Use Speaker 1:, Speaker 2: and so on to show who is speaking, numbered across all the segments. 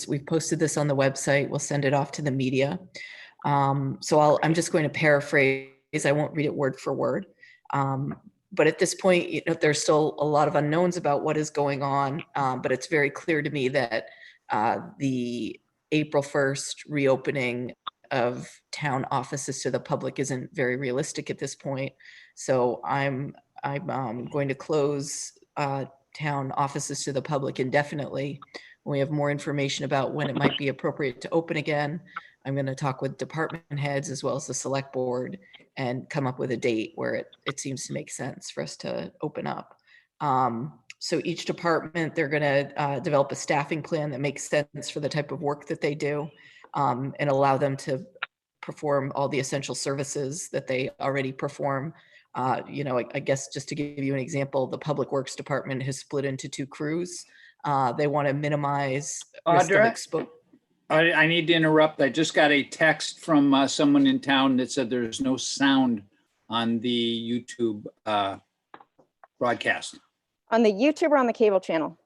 Speaker 1: we've posted this on the website. We'll send it off to the media. So I'm just going to paraphrase. I won't read it word for word. But at this point, there's still a lot of unknowns about what is going on. But it's very clear to me that the April 1st reopening of town offices to the public isn't very realistic at this point. So I'm going to close town offices to the public indefinitely. When we have more information about when it might be appropriate to open again, I'm going to talk with department heads as well as the select board and come up with a date where it seems to make sense for us to open up. So each department, they're going to develop a staffing plan that makes sense for the type of work that they do, and allow them to perform all the essential services that they already perform. I guess just to give you an example, the Public Works Department has split into 2 crews. They want to minimize risk of
Speaker 2: Audra,
Speaker 1: exposure.
Speaker 2: I need to interrupt. I just got a text from someone in town that said there's no sound on the YouTube broadcast.
Speaker 3: On the YouTube or on the cable channel?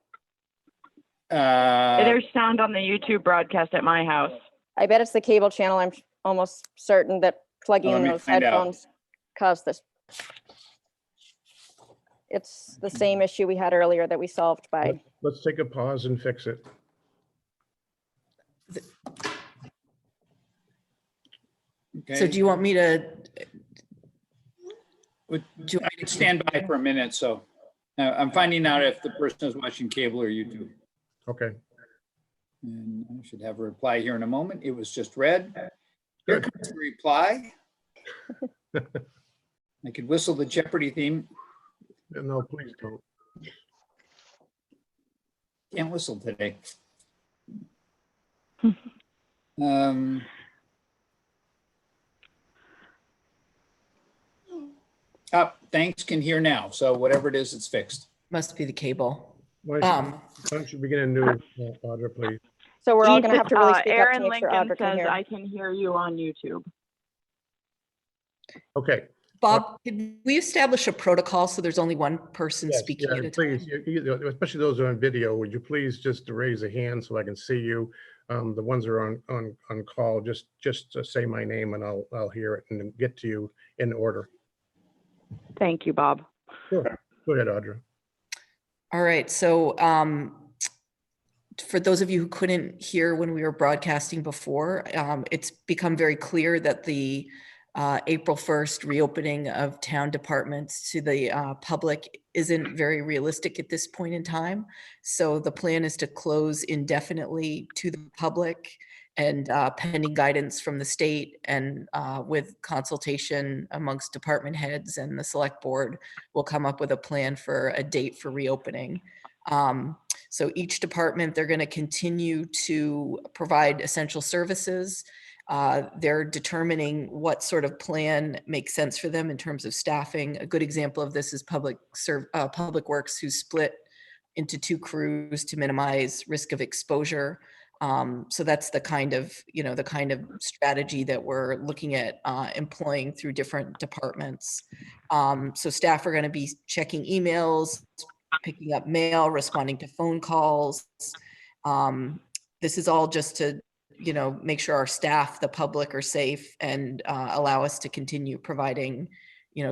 Speaker 4: There's sound on the YouTube broadcast at my house.
Speaker 3: I bet it's the cable channel. I'm almost certain that plugging
Speaker 2: Let
Speaker 3: in
Speaker 2: me
Speaker 3: those
Speaker 2: find out.
Speaker 3: headphones caused this. It's the same issue we had earlier that we solved by.
Speaker 5: Let's take a pause and fix it.
Speaker 2: Okay.
Speaker 1: So do you want me to?
Speaker 2: I can stand by for a minute. So I'm finding out if the person is watching cable or YouTube.
Speaker 5: Okay.
Speaker 2: And I should have a reply here in a moment. It was just read. Here comes the reply. I could whistle the Jeopardy theme.
Speaker 5: No, please don't.
Speaker 2: Can't whistle today. Thanks, can hear now. So whatever it is, it's fixed.
Speaker 1: Must be the cable.
Speaker 5: Why don't you begin anew, Audra, please?
Speaker 3: So we're all going to have to really speak up to
Speaker 4: Aaron
Speaker 3: make sure
Speaker 4: Lincoln
Speaker 3: Audra can
Speaker 4: says
Speaker 3: hear.
Speaker 4: I can hear you on YouTube.
Speaker 5: Okay.
Speaker 1: Bob, could we establish a protocol so there's only one person
Speaker 5: Yes,
Speaker 1: speaking
Speaker 5: yeah,
Speaker 1: at a
Speaker 5: please,
Speaker 1: time?
Speaker 5: especially those who are on video, would you please just raise a hand so I can see you? The ones that are on call, just say my name and I'll hear it and then get to you in order.
Speaker 4: Thank you, Bob.
Speaker 5: Sure. Go ahead, Audra.
Speaker 1: All right, so for those of you who couldn't hear when we were broadcasting before, it's become very clear that the April 1st reopening of town departments to the public isn't very realistic at this point in time. So the plan is to close indefinitely to the public, and pending guidance from the state and with consultation amongst department heads and the select board, we'll come up with a plan for a date for reopening. So each department, they're going to continue to provide essential services. They're determining what sort of plan makes sense for them in terms of staffing. A good example of this is Public Works, who split into 2 crews to minimize risk of exposure. So that's the kind of strategy that we're looking at employing through different departments. So staff are going to be checking emails, picking up mail, responding to phone calls. This is all just to make sure our staff, the public, are safe and allow us to continue providing,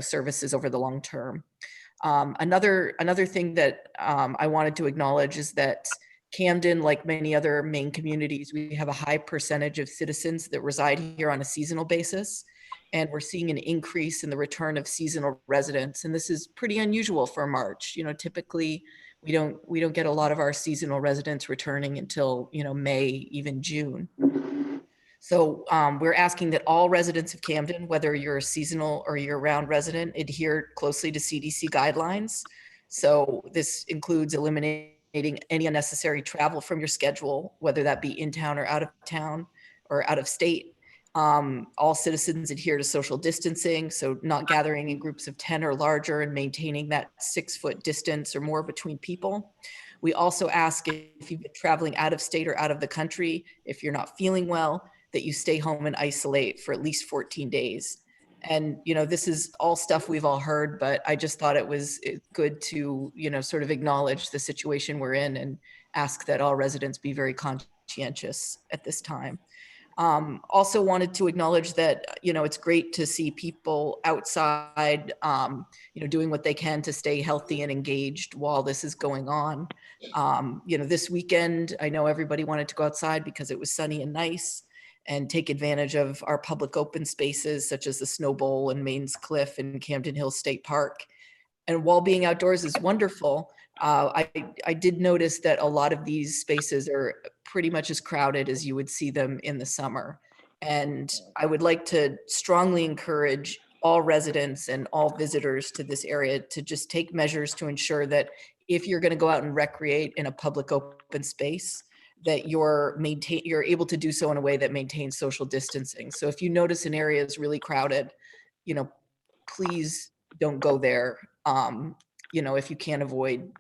Speaker 1: services over the long term. Another thing that I wanted to acknowledge is that Camden, like many other Maine communities, we have a high percentage of citizens that reside here on a seasonal basis. And we're seeing an increase in the return of seasonal residents. And this is pretty unusual for March. Typically we don't get a lot of our seasonal residents returning until, May, even June. So we're asking that all residents of Camden, whether you're a seasonal or year-round resident, adhere closely to CDC guidelines. So this includes eliminating any unnecessary travel from your schedule, whether that be in town or out of town or out of state. All citizens adhere to social distancing, so not gathering in groups of 10 or larger and maintaining that 6-foot distance or more between people. We also ask, if you've been traveling out of state or out of the country, if you're not feeling well, that you stay home and isolate for at least 14 days. And, this is all stuff we've all heard, but I just thought it was good to, sort of acknowledge the situation we're in and ask that all residents be very conscious conscientious at this time. Also wanted to acknowledge that, it's great to see people outside, doing what they can to stay healthy and engaged while this is going on. This weekend, I know everybody wanted to go outside because it was sunny and nice and take advantage of our public open spaces such as the Snow Bowl and Mains Cliff and Camden Hills State Park. And while being outdoors is wonderful, I did notice that a lot of these spaces are pretty much as crowded as you would see them in the summer. And I would like to strongly encourage all residents and all visitors to this area to just take measures to ensure that if you're going to go out and recreate in a public open space, that you're able to do so in a way that maintains social distancing. So if you notice an area is really crowded, please don't go there. If you can't avoid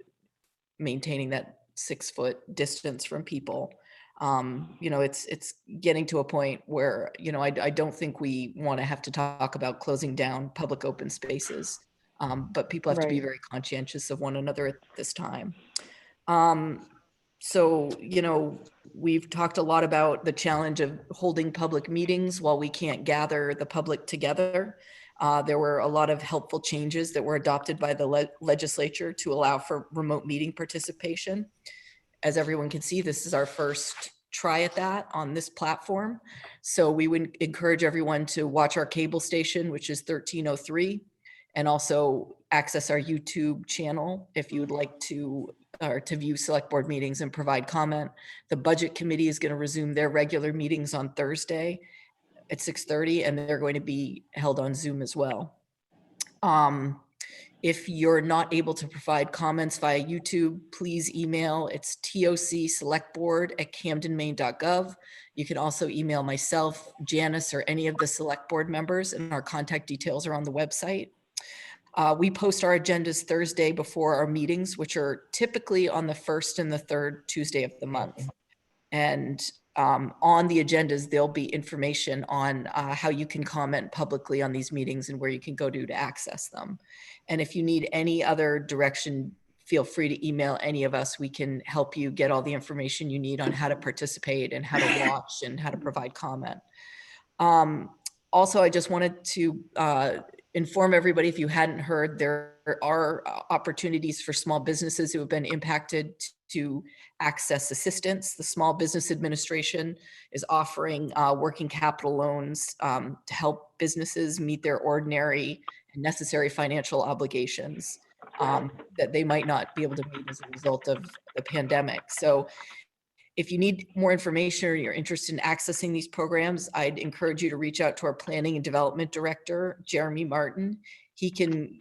Speaker 1: maintaining that 6-foot distance from people. It's getting to a point where, I don't think we want to have to talk about closing down public open spaces. But people have to be
Speaker 3: Right.
Speaker 1: very conscientious of one another at this time. So, we've talked a lot about the challenge of holding public meetings while we can't gather the public together. There were a lot of helpful changes that were adopted by the legislature to allow for remote meeting participation. As everyone can see, this is our first try at that on this platform. So we would encourage everyone to watch our cable station, which is 1303, and also access our YouTube channel if you would like to view select board meetings and provide comment. The budget committee is going to resume their regular meetings on Thursday at 6:30, and they're going to be held on Zoom as well. If you're not able to provide comments via YouTube, please email. It's tocselectboard@camdenmaine.gov. You can also email myself, Janice, or any of the select board members, and our contact details are on the website. We post our agendas Thursday before our meetings, which are typically on the first and the third Tuesday of the month. And on the agendas, there'll be information on how you can comment publicly on these meetings and where you can go to access them. And if you need any other direction, feel free to email any of us. We can help you get all the information you need on how to participate and how to watch and how to provide comment. Also, I just wanted to inform everybody, if you hadn't heard, there are opportunities for small businesses who have been impacted to access assistance. The Small Business Administration is offering working capital loans to help businesses meet their ordinary and necessary financial obligations that they might not be able to meet as a result of the pandemic. So if you need more information or you're interested in accessing these programs, I'd encourage you to reach out to our Planning and Development Director, Jeremy Martin. He can,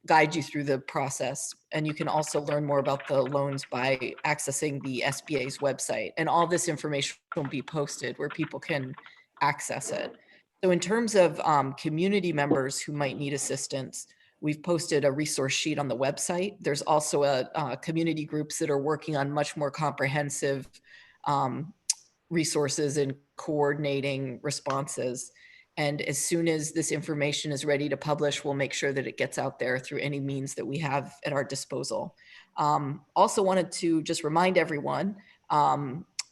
Speaker 1: guide you through the process. And you can also learn more about the loans by accessing the SBA's website. And all this information will be posted where people can access it. So in terms of community members who might need assistance, we've posted a resource sheet on the website. There's also a community groups that are working on much more comprehensive resources and coordinating responses. And as soon as this information is ready to publish, we'll make sure that it gets out there through any means that we have at our disposal. Also wanted to just remind everyone,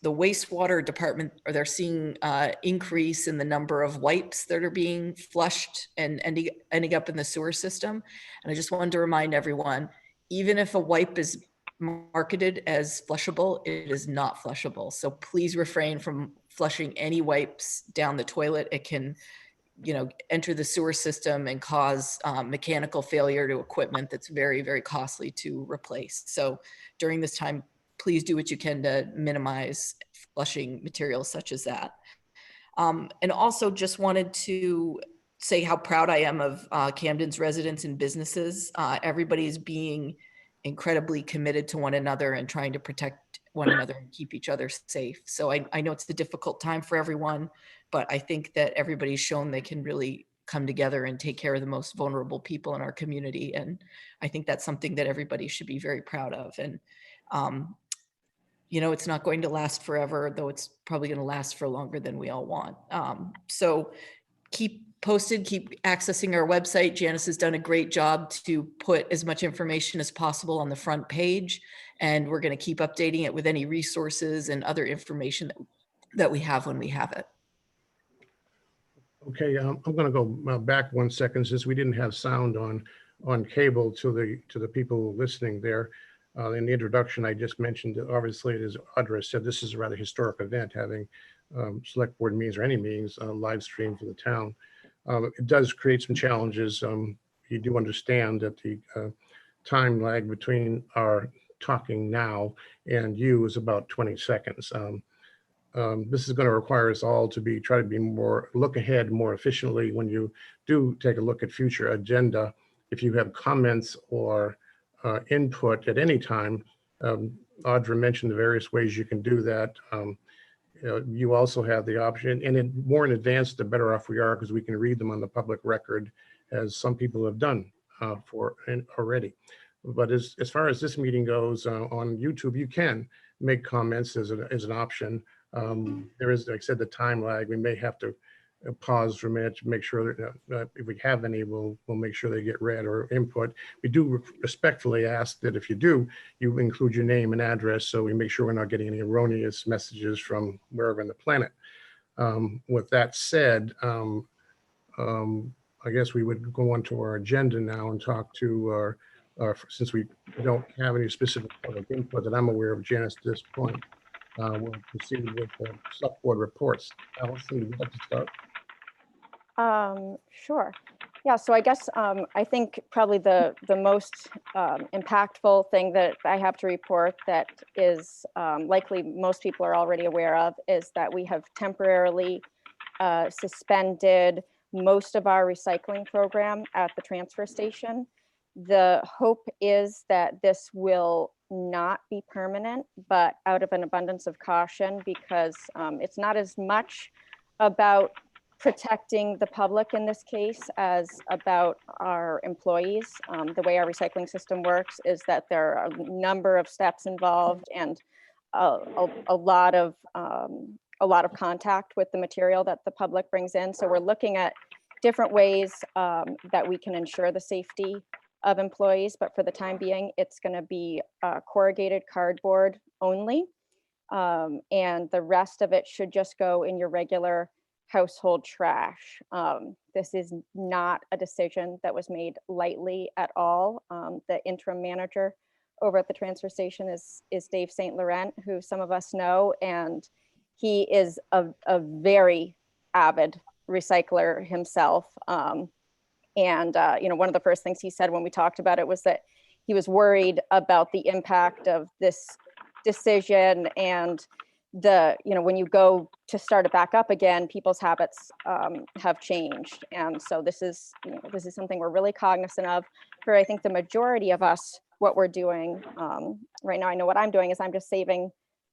Speaker 1: the wastewater department, they're seeing increase in the number of wipes that are being flushed and ending up in the sewer system. And I just wanted to remind everyone, even if a wipe is marketed as flushable, it is not flushable. So please refrain from flushing any wipes down the toilet. It can, enter the sewer system and cause mechanical failure to equipment that's very, very costly to replace. So during this time, please do what you can to minimize flushing materials such as that. And also just wanted to say how proud I am of Camden's residents and businesses. Everybody's being incredibly committed to one another and trying to protect one another and keep each other safe. So I know it's a difficult time for everyone, but I think that everybody's shown they can really come together and take care of the most vulnerable people in our community. And I think that's something that everybody should be very proud of. And, it's not going to last forever, though it's probably going to last for longer than we all want. So keep posted, keep accessing our website. Janice has done a great job to put as much information as possible on the front page. And we're going to keep updating it with any resources and other information that we have when we have it.
Speaker 5: Okay, I'm going to go back 1 second since we didn't have sound on cable to the people listening there. In the introduction, I just mentioned that obviously, as Audra said, this is a rather historic event, having select board meetings or any meetings live streamed for the town. It does create some challenges. You do understand that the time lag between our talking now and you is about 20 seconds. This is going to require us all to try to be more look ahead more efficiently when you do take a look at future agenda. If you have comments or input at any time, Audra mentioned the various ways you can do that. You also have the option, and more in advance, the better off we are because we can read them on the public record, as some people have done already. But as far as this meeting goes, on YouTube, you can make comments as an option. There is, like I said, the time lag. We may have to pause for a minute to make sure that if we have any, we'll make sure they get read or input. We do respectfully ask that if you do, you include your name and address so we make sure we're not getting any erroneous messages from wherever in the planet. With that said, I guess we would go on to our agenda now and talk to since we don't have any specific public input that I'm aware of, Janice, at this point. We'll proceed with the select board reports. Allison, would you like to start?
Speaker 3: Sure. Yeah, so I guess I think probably the most impactful thing that I have to report that is likely most people are already aware of is that we have temporarily suspended most of our recycling program at the transfer station. The hope is that this will not be permanent, but out of an abundance of caution, because it's not as much about protecting the public in this case as about our employees. The way our recycling system works is that there are a number of steps involved and a lot of contact with the material that the public brings in. So we're looking at different ways that we can ensure the safety of employees, but for the time being, it's going to be corrugated cardboard only. And the rest of it should just go in your regular household trash. This is not a decision that was made lightly at all. The interim manager over at the transfer station is Dave St. Laurent, who some of us know, and he is a very avid recycler himself. One of the first things he said when we talked about it was that he was worried about the impact of this decision and when you go to start it back up again, people's habits have changed. And so this is something we're really cognizant of. For I think the majority of us, what we're doing right now, I know what I'm doing is I'm just saving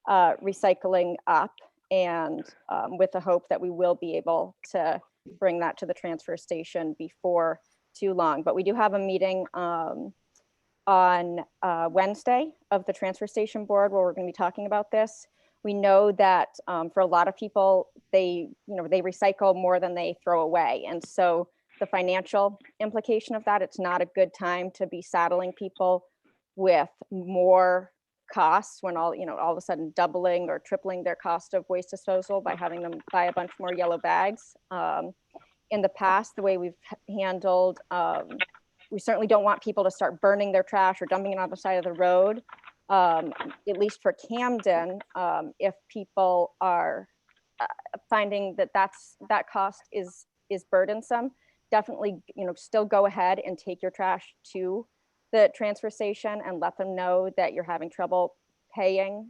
Speaker 3: recycling up, and with the hope that we will be able to bring that to the transfer station before too long. But we do have a meeting on Wednesday of the transfer station board where we're going to be talking about this. We know that for a lot of people, they recycle more than they throw away. And so the financial implication of that, it's not a good time to be saddling people with more costs when all of a sudden doubling or tripling their cost of waste disposal by having them buy a bunch more yellow bags. In the past, the way we've handled, we certainly don't want people to start burning their trash or dumping it on the side of the road. At least for Camden, if people are finding that cost is burdensome, definitely still go ahead and take your trash to the transfer station and let them know that you're having trouble paying.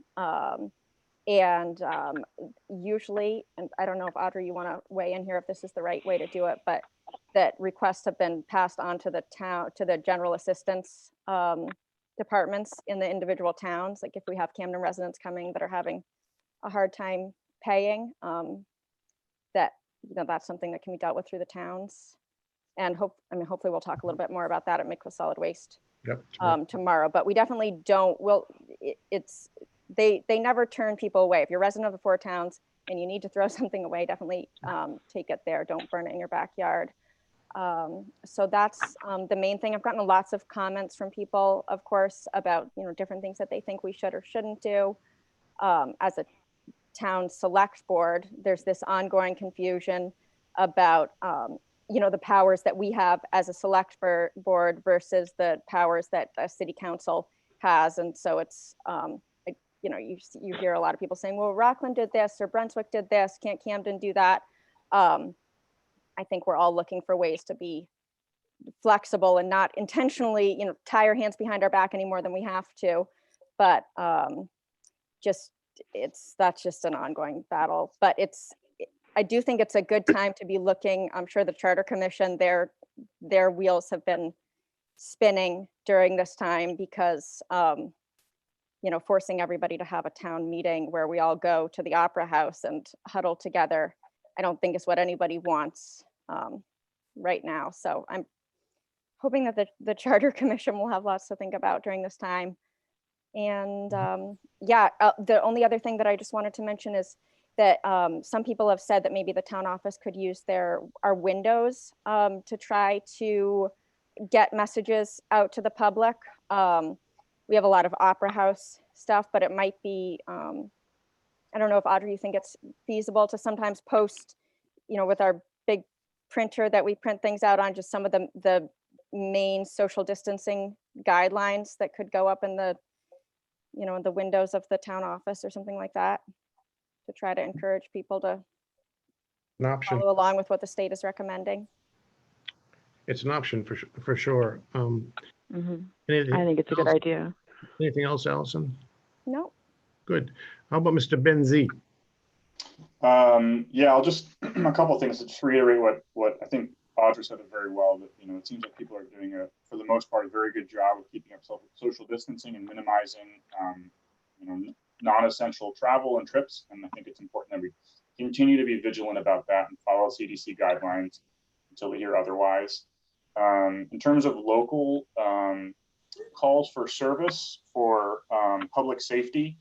Speaker 3: Usually, and I don't know if Audrey, you want to weigh in here if this is the right way to do it, but that requests have been passed on to the town, to the general assistance departments in the individual towns. Like if we have Camden residents coming that are having a hard time paying, that's something that can be dealt with through the towns. And hopefully we'll talk a little bit more about that at Midwest Solid Waste tomorrow. But we definitely don't. They never turn people away. If you're a resident of the four towns and you need to throw something away, definitely take it there. Don't burn it in your backyard. So that's the main thing. I've gotten lots of comments from people, of course, about, different things that they think we should or shouldn't do. As a town select board, there's this ongoing confusion about, the powers that we have as a select board versus the powers that a city council has. And so it's, you hear a lot of people saying, well, Rockland did this or Brunswick did this, can't Camden do that? I think we're all looking for ways to be flexible and not intentionally, tie our hands behind our back any more than we have to. But that's just an ongoing battle. But I do think it's a good time to be looking. I'm sure the Charter Commission, their wheels have been spinning during this time because, forcing everybody to have a town meeting where we all go to the Opera House and huddle together, I don't think is what anybody wants right now. So I'm hoping that the Charter Commission will have lots to think about during this time. And the only other thing that I just wanted to mention is that some people have said that maybe the town office could use our windows to try to get messages out to the public. We have a lot of Opera House stuff, but it might be, I don't know if Audrey, you think it's feasible to sometimes post, with our big printer that we print things out on, just some of the main social distancing guidelines that could go up in the, in the windows of the town office or something like that, to try to encourage people to
Speaker 5: An option.
Speaker 3: follow along with what the state is recommending.
Speaker 5: It's an option for sure.
Speaker 4: Mhm.
Speaker 5: Anything
Speaker 4: I think it's a good
Speaker 5: else?
Speaker 4: idea.
Speaker 5: Anything else, Allison?
Speaker 3: No.
Speaker 5: Good. How about Mr. Benzie?
Speaker 6: Yeah, I'll just a couple of things to just reiterate what I think Audrey said it very well. That it seems like people are doing for the most part, a very good job of keeping up social distancing and minimizing, non-essential travel and trips. And I think it's important that we continue to be vigilant about that and follow CDC guidelines until we hear otherwise. In terms of local calls for service for public safety,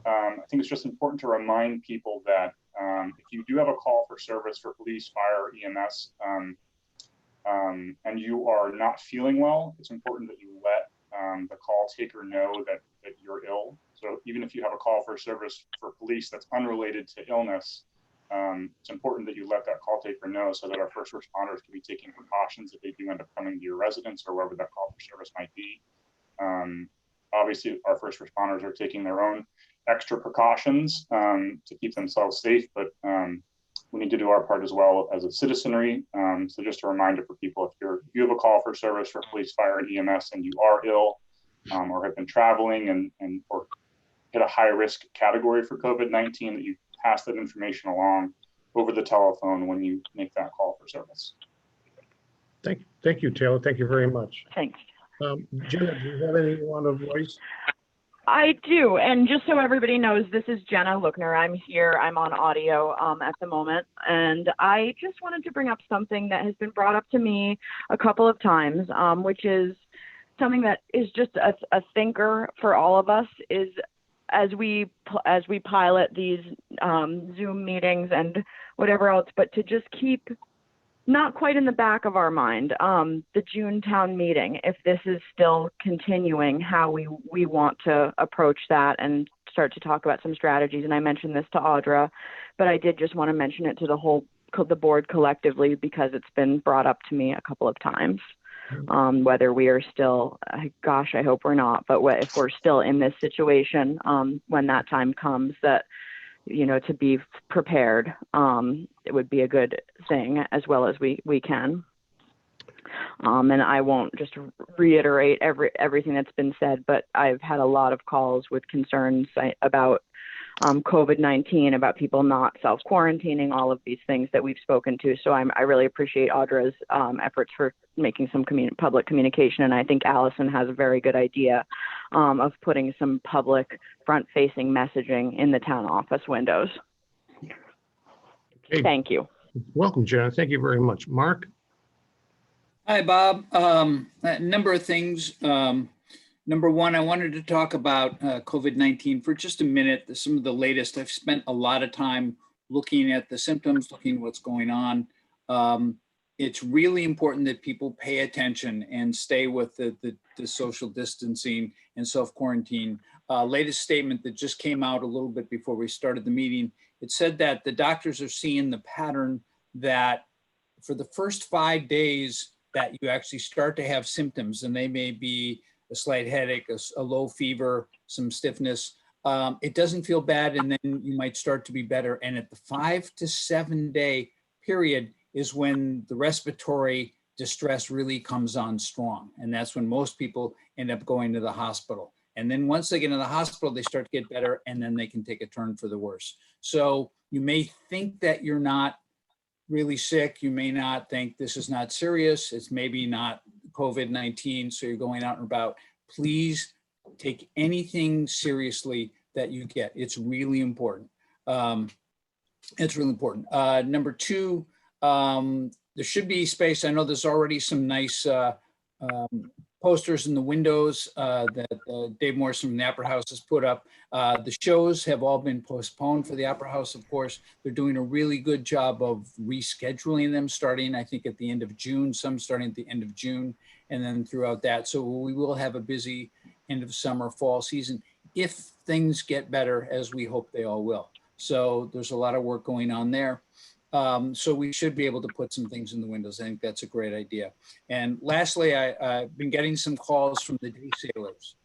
Speaker 6: I think it's just important to remind people that if you do have a call for service for police, fire, or EMS, and you are not feeling well, it's important that you let the call taker know that you're ill. So even if you have a call for service for police that's unrelated to illness, it's important that you let that call taker know so that our first responders can be taking precautions if they do end up coming to your residence or wherever that call for service might be. Obviously, our first responders are taking their own extra precautions to keep themselves safe, but we need to do our part as well as a citizenry. So just a reminder for people, if you have a call for service for police, fire, and EMS, and you are ill or have been traveling and or hit a high risk category for COVID-19, that you pass that information along over the telephone when you make that call for service.
Speaker 5: Thank you, Taylor. Thank you very much.
Speaker 4: Thanks.
Speaker 5: Jenna, do you have anything you want to voice?
Speaker 4: I do. And just so everybody knows, this is Jenna Lookner. I'm here. I'm on audio at the moment. And I just wanted to bring up something that has been brought up to me a couple of times, which is something that is just a thinker for all of us, is as we pilot these Zoom meetings and whatever else, but to just keep not quite in the back of our mind, the June town meeting, if this is still continuing, how we want to approach that and start to talk about some strategies. And I mentioned this to Audra, but I did just want to mention it to the board collectively, because it's been brought up to me a couple of times. Whether we are still, gosh, I hope we're not, but if we're still in this situation when that time comes, that to be prepared, it would be a good thing as well as we can. And I won't just reiterate everything that's been said, but I've had a lot of calls with concerns about COVID-19, about people not self-quarantining, all of these things that we've spoken to. So I really appreciate Audra's efforts for making some public communication. And I think Allison has a very good idea of putting some public front-facing messaging in the town office windows.
Speaker 5: Okay.
Speaker 4: Thank you.
Speaker 5: Welcome, Jenna. Thank you very much. Mark?
Speaker 2: Hi, Bob. A number of things. Number one, I wanted to talk about COVID-19 for just a minute. Some of the latest. I've spent a lot of time looking at the symptoms, looking at what's going on. it's really important that people pay attention and stay with the social distancing and self-quarantine. Latest statement that just came out a little bit before we started the meeting, it said that the doctors are seeing the pattern that for the first 5 days that you actually start to have symptoms, and they may be a slight headache, a low fever, some stiffness. It doesn't feel bad, and then you might start to be better. And at the 5 to 7 day period is when the respiratory distress really comes on strong. And that's when most people end up going to the hospital. And then once they get in the hospital, they start to get better, and then they can take a turn for the worse. So you may think that you're not really sick. You may not think this is not serious. It's maybe not COVID-19, so you're going out and about. Please take anything seriously that you get. It's really important. It's really important. Number two, there should be space. I know there's already some nice posters in the windows that Dave Morris from the Opera House has put up. The shows have all been postponed for the Opera House, of course. They're doing a really good job of rescheduling them, starting, I think, at the end of June, some starting at the end of June, and then throughout that. So we will have a busy end of summer, fall season, if things get better, as we hope they all will. So there's a lot of work going on there. So we should be able to put some things in the windows. I think that's a great idea. And lastly, I've been getting some calls from the day sailors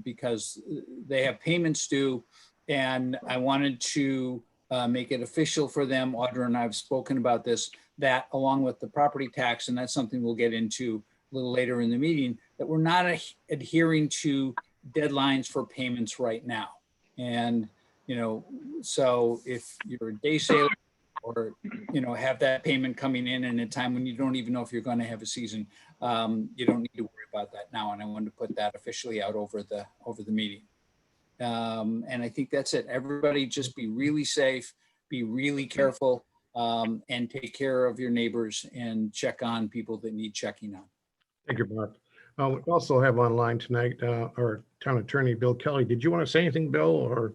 Speaker 2: because they have payments due, and I wanted to make it official for them. Audra and I have spoken about this, that along with the property tax, and that's something we'll get into a little later in the meeting, that we're not adhering to deadlines for payments right now. And, you know, so if you're a day sailor, or, you know, have that payment coming in a time when you don't even know if you're going to have a season, you don't need to worry about that now. And I wanted to put that officially out over the meeting. And I think that's it. Everybody just be really safe, be really careful, and take care of your neighbors and check on people that need checking on.
Speaker 5: Thank you, Mark. We also have online tonight our town attorney, Bill Kelly. Did you want to say anything, Bill, or?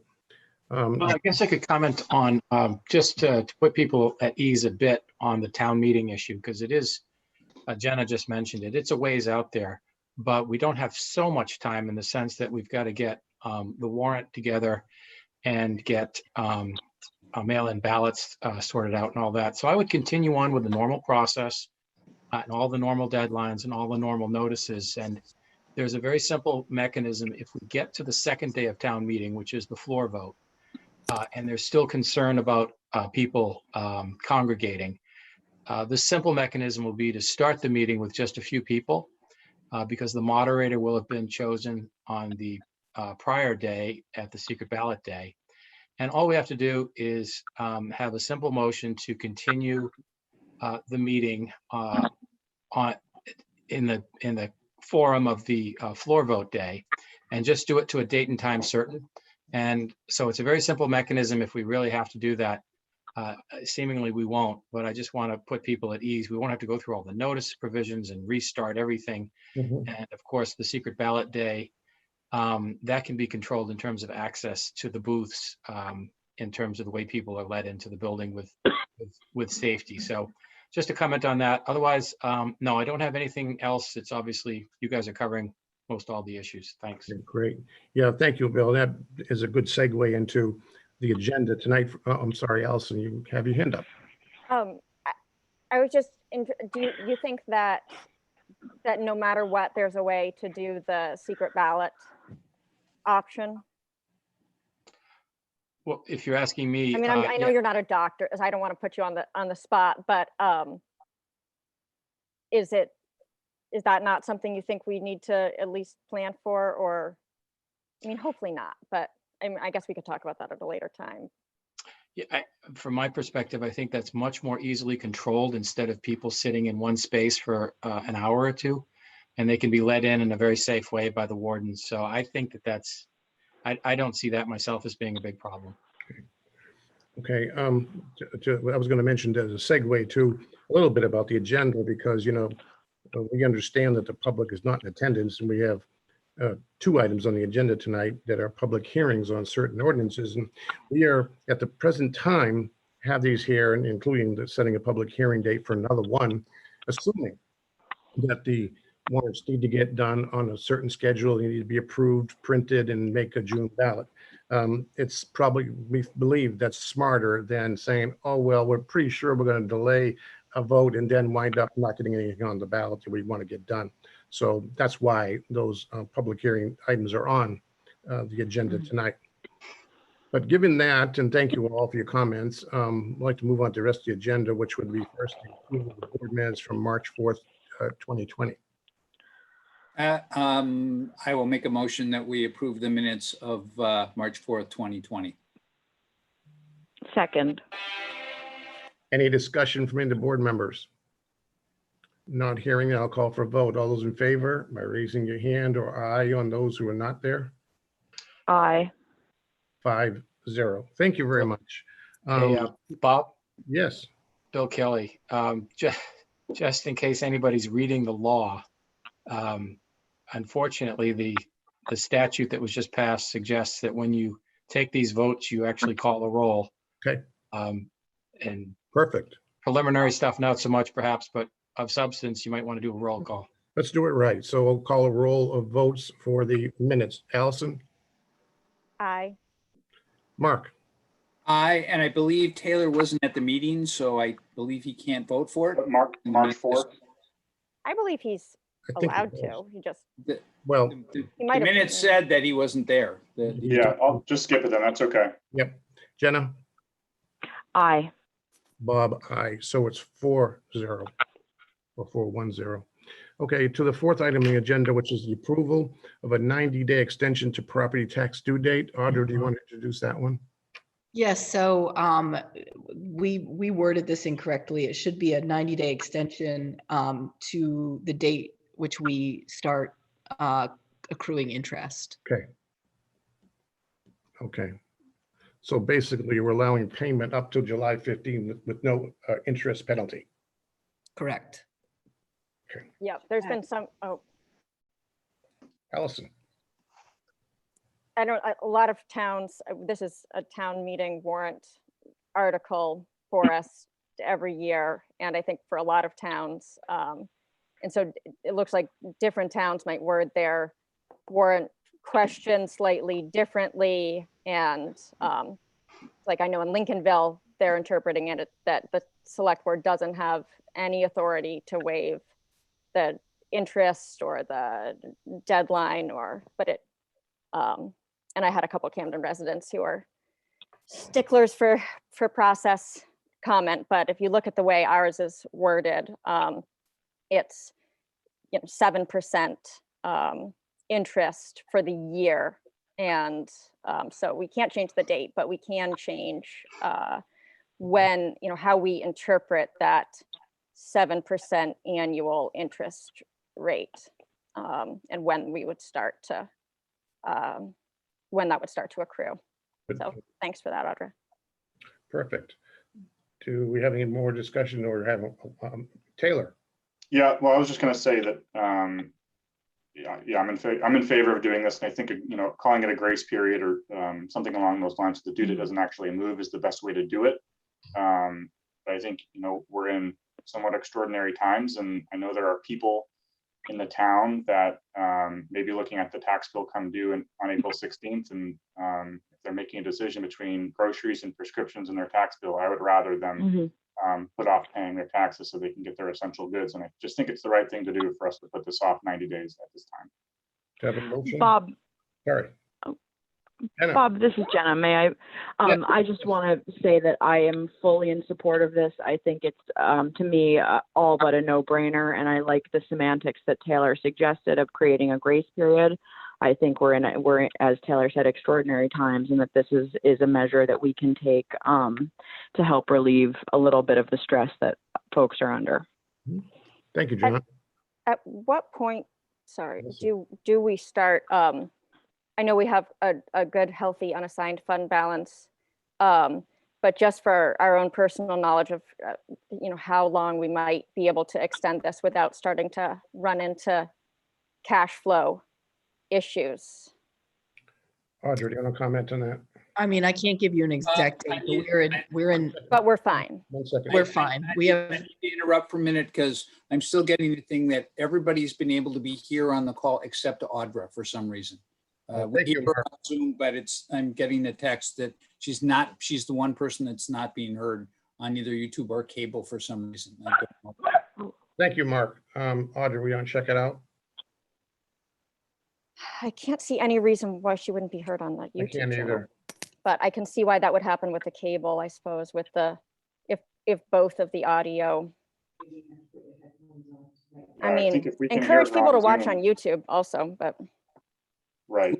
Speaker 7: Well, I guess I could comment on just to put people at ease a bit on the town meeting issue, because it is, Jenna just mentioned it, it's a ways out there, but we don't have so much time in the sense that we've got to get the warrant together and get mail-in ballots sorted out and all that. So I would continue on with the normal process and all the normal deadlines and all the normal notices. And there's a very simple mechanism. If we get to the second day of town meeting, which is the floor vote, and there's still concern about people congregating, the simple mechanism will be to start the meeting with just a few people, because the moderator will have been chosen on the prior day at the secret ballot day. And all we have to do is have a simple motion to continue the meeting in the forum of the floor vote day, and just do it to a date and time certain. And so it's a very simple mechanism. If we really have to do that, seemingly we won't, but I just want to put people at ease. We won't have to go through all the notice provisions and restart everything.
Speaker 5: Mhm.
Speaker 7: And of course, the secret ballot day, that can be controlled in terms of access to the booths, in terms of the way people are led into the building with safety. So just to comment on that. Otherwise, no, I don't have anything else. It's obviously, you guys are covering most all the issues. Thanks.
Speaker 5: Great. Yeah, thank you, Bill. That is a good segue into the agenda tonight. I'm sorry, Allison, you have your hand up.
Speaker 3: I was just, do you think that no matter what, there's a way to do the secret ballot option?
Speaker 7: Well, if you're asking me,
Speaker 3: I mean, I know
Speaker 7: yeah.
Speaker 3: you're not a doctor, so I don't want to put you on the spot, but is that not something you think we need to at least plan for? Or, I mean, hopefully not, but I guess we could talk about that at a later time.
Speaker 7: Yeah, from my perspective, I think that's much more easily controlled instead of people sitting in one space for an hour or two, and they can be let in a very safe way by the wardens. So I think that's, I don't see that myself as being a big problem.
Speaker 5: Okay, I was going to mention as a segue to a little bit about the agenda, because, you know, we understand that the public is not in attendance, and we have two items on the agenda tonight that are public hearings on certain ordinances. And we are at the present time have these here, and including setting a public hearing date for another one, assuming that the warrants need to get done on a certain schedule, they need to be approved, printed, and make a June ballot. It's probably, we believe that's smarter than saying, oh, well, we're pretty sure we're going to delay a vote and then wind up not getting anything on the ballot that we want to get done. So that's why those public hearing items are on the agenda tonight. But given that, and thank you all for your comments, I'd like to move on to the rest of the agenda, which would be first the approval of the board minutes from March 4th, 2020.
Speaker 2: I will make a motion that we approve the minutes of March 4th, 2020.
Speaker 4: Second.
Speaker 5: Any discussion from any of the board members? Not hearing it, I'll call for a vote. All those in favor by raising your hand or aye on those who are not there?
Speaker 4: Aye.
Speaker 5: 5-0. Thank you very much.
Speaker 7: Hey, Bob,
Speaker 5: Yes,
Speaker 7: Bill Kelly, just in case anybody's reading the law, unfortunately, the statute that was just passed suggests that when you take these votes, you actually call a roll.
Speaker 5: Okay.
Speaker 7: And
Speaker 5: perfect.
Speaker 7: preliminary stuff, not so much perhaps, but of substance, you might want to do a roll call.
Speaker 5: Let's do it right. So we'll call a roll of votes for the minutes. Allison?
Speaker 3: Aye.
Speaker 5: Mark?
Speaker 2: Aye, and I believe Taylor wasn't at the meeting, so I believe he can't vote for it.
Speaker 6: But March 4th,
Speaker 3: I believe he's
Speaker 5: I think
Speaker 3: allowed
Speaker 5: it
Speaker 3: to.
Speaker 5: was.
Speaker 3: He just,
Speaker 5: Well,
Speaker 2: The
Speaker 3: he might have.
Speaker 2: minutes said that he wasn't there.
Speaker 6: yeah, I'll just skip it then. That's okay.
Speaker 5: yep. Jenna?
Speaker 4: Aye.
Speaker 5: Bob, aye. So it's 4-0 or 4-1-0. Okay, to the fourth item on the agenda, which is the approval of a 90-day extension to property tax due date. Audra, do you want to introduce that one?
Speaker 1: Yes, so we worded this incorrectly. It should be a 90-day extension to the date which we start accruing interest.
Speaker 5: Okay. Okay. So basically, we're allowing payment up to July 15 with no interest penalty.
Speaker 1: Correct.
Speaker 3: Yeah, there's been some,
Speaker 5: Allison?
Speaker 3: I don't, a lot of towns, this is a town meeting warrant article for us every year. And I think for a lot of towns, and so it looks like different towns might word their warrant question slightly differently. And like I know in Lincolnville, they're interpreting it that the select board doesn't have any authority to waive the interest or the deadline but it, and I had a couple Camden residents who are sticklers for process comment, but if you look at the way ours is worded, it's 7% interest for the year. And so we can't change the date, but we can change when, how we interpret that 7% annual interest rate, and when we would start to, when that would start to accrue. So thanks for that, Audra.
Speaker 5: Perfect. Do we have any more discussion or have Taylor?
Speaker 6: Yeah, well, I was just going to say that, yeah, I'm in favor of doing this, and I think calling it a grace period or something along those lines, so the due date doesn't actually move, is the best way to do it. But I think we're in somewhat extraordinary times, and I know there are people in the town that may be looking at the tax bill come due on April 16th, and if they're making a decision between groceries and prescriptions in their tax bill, I would rather them put off paying their taxes so they can get their essential goods. And I just think it's the right thing to do for us to put this off 90 days at this time.
Speaker 5: Do you have a motion?
Speaker 4: Bob,
Speaker 5: Sorry. Jenna.
Speaker 4: Bob, this is Jenna. May I? I just want to say that I am fully in support of this. I think it's, to me, all but a no-brainer, and I like the semantics that Taylor suggested of creating a grace period. I think we're, as Taylor said, extraordinary times, and that this is a measure that we can take to help relieve a little bit of the stress that folks are under.
Speaker 5: Thank you, Jenna.
Speaker 3: At what point, sorry, do we start, I know we have a good, healthy, unassigned fund balance, but just for our own personal knowledge of, how long we might be able to extend this without starting to run into cash flow issues.
Speaker 5: Audra, do you want to comment on that?
Speaker 1: I mean, I can't give you an exact
Speaker 2: I
Speaker 1: date, but
Speaker 2: need-
Speaker 1: we're in,
Speaker 3: But we're fine.
Speaker 5: 1 second.
Speaker 1: we're fine. We
Speaker 2: I
Speaker 1: have,
Speaker 2: need to interrupt for a minute because I'm still getting the thing that everybody's been able to be here on the call except Audra for some reason. We
Speaker 5: Thank you,
Speaker 2: hear her
Speaker 5: Mark.
Speaker 2: on Zoom, but I'm getting a text that she's the one person that's not being heard on either YouTube or cable for some reason. I don't know.
Speaker 5: Thank you, Mark. Audrey, we want to check it out?
Speaker 3: I can't see any reason why she wouldn't be heard on the
Speaker 5: I
Speaker 3: YouTube
Speaker 5: can't
Speaker 3: channel.
Speaker 5: either.
Speaker 3: But I can see why that would happen with the cable, I suppose, with the, if both of the audio. I
Speaker 6: I
Speaker 3: mean,
Speaker 6: think if we can hear
Speaker 3: encourage
Speaker 6: her
Speaker 3: people to
Speaker 6: on
Speaker 3: watch
Speaker 6: Zoom.
Speaker 3: on YouTube also, but
Speaker 6: Right.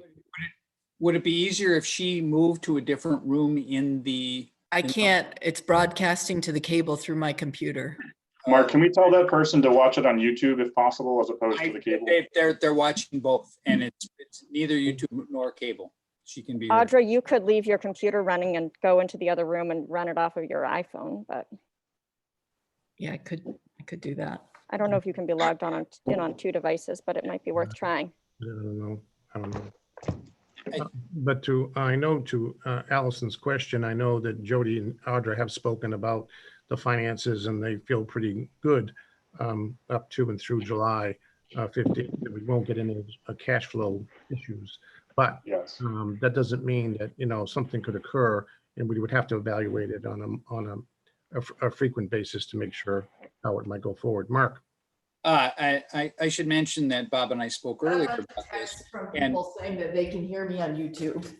Speaker 2: Would it be easier if she moved to a different room in the?
Speaker 1: I can't, it's broadcasting to the cable through my computer.
Speaker 6: Mark, can we tell that person to watch it on YouTube if possible, as opposed to the cable?
Speaker 2: They're watching both, and it's neither YouTube nor cable. She can be heard.
Speaker 3: Audra, you could leave your computer running and go into the other room and run it off of your iPhone, but
Speaker 1: Yeah, I could do that.
Speaker 3: I don't know if you can be logged in on two devices, but it might be worth trying.
Speaker 5: I don't know. I don't know.
Speaker 2: I-
Speaker 5: But I know to Allison's question, I know that Jody and Audra have spoken about the finances and they feel pretty good up to and through July 15th. That we won't get any cash flow issues. But
Speaker 6: Yes.
Speaker 5: that doesn't mean that, something could occur and we would have to evaluate it on a frequent basis to make sure how it might go forward. Mark?
Speaker 2: I should mention that Bob and I spoke earlier about this.
Speaker 1: From
Speaker 2: and-
Speaker 1: people saying that they can hear me on YouTube.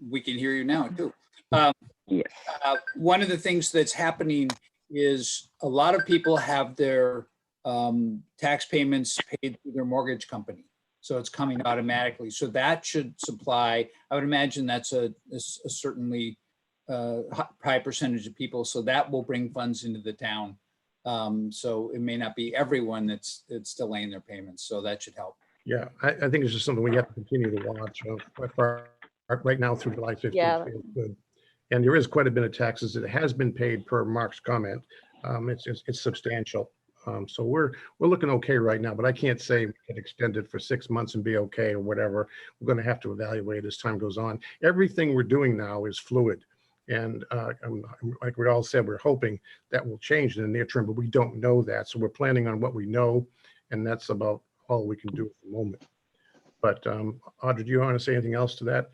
Speaker 2: We can hear you now too.
Speaker 4: Yes.
Speaker 2: One of the things that's happening is a lot of people have their tax payments paid through their mortgage company. So it's coming automatically. So that should supply, I would imagine that's a certainly high percentage of people. So that will bring funds into the town. So it may not be everyone that's delaying their payments. So that should help.
Speaker 5: Yeah, I think it's just something we have to continue to watch right now through July 15th.
Speaker 3: Yeah.
Speaker 5: feels good. And there is quite a bit of taxes that has been paid per Mark's comment. It's substantial. So we're looking okay right now, but I can't say we can extend it for 6 months and be okay or whatever. We're going to have to evaluate as time goes on. Everything we're doing now is fluid. And like we all said, we're hoping that will change in the near term, but we don't know that. So we're planning on what we know, and that's about all we can do at the moment. But Audrey, do you want to say anything else to that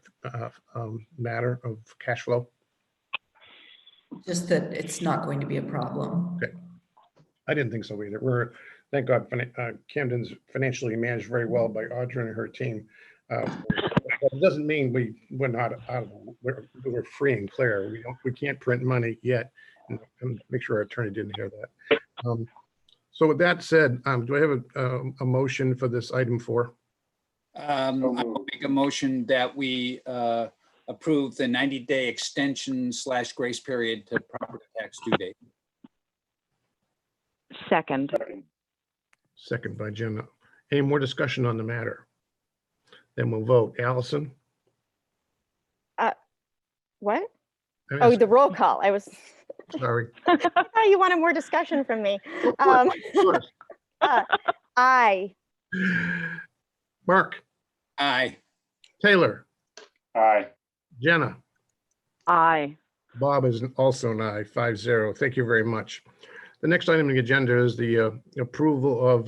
Speaker 5: matter of cash flow?
Speaker 1: Just that it's not going to be a problem.
Speaker 5: I didn't think so either. Thank God, Camden's financially managed very well by Audrey and her team. But it doesn't mean we're not out of, we're free and clear. We can't print money yet. And make sure our attorney didn't hear that. So with that said, do I have a motion for this item 4?
Speaker 2: I will make a motion that we approve the 90-day extension / grace period to property tax due date.
Speaker 4: Second.
Speaker 5: Second by Jenna. Any more discussion on the matter? Then we'll vote. Allison?
Speaker 3: What?
Speaker 5: I'm
Speaker 3: Oh,
Speaker 5: asking-
Speaker 3: the roll call. I was,
Speaker 5: Sorry.
Speaker 3: I thought you wanted more discussion from me.
Speaker 5: Sure.
Speaker 3: Aye.
Speaker 5: Mark?
Speaker 2: Aye.
Speaker 5: Taylor?
Speaker 6: Aye.
Speaker 5: Jenna?
Speaker 4: Aye.
Speaker 5: Bob is also an aye, 5-0. Thank you very much. The next item on the agenda is the approval of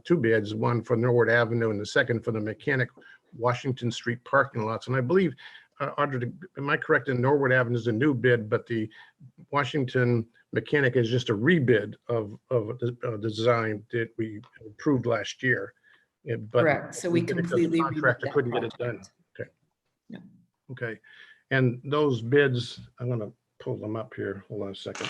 Speaker 5: two bids, one for Norwood Avenue and the second for the Mechanic Washington Street parking lots. And I believe, Audrey, am I correct, in Norwood Avenue is a new bid, but the Washington Mechanic is just a rebid of the design that we approved last year. But
Speaker 1: Correct. So we
Speaker 5: did it 'cause the
Speaker 1: completely. redid
Speaker 5: contractor
Speaker 1: that
Speaker 5: couldn't get it done.
Speaker 1: project.
Speaker 5: Okay.
Speaker 1: Yeah.
Speaker 5: Okay. And those bids, I'm going to pull them up here. Hold on a second.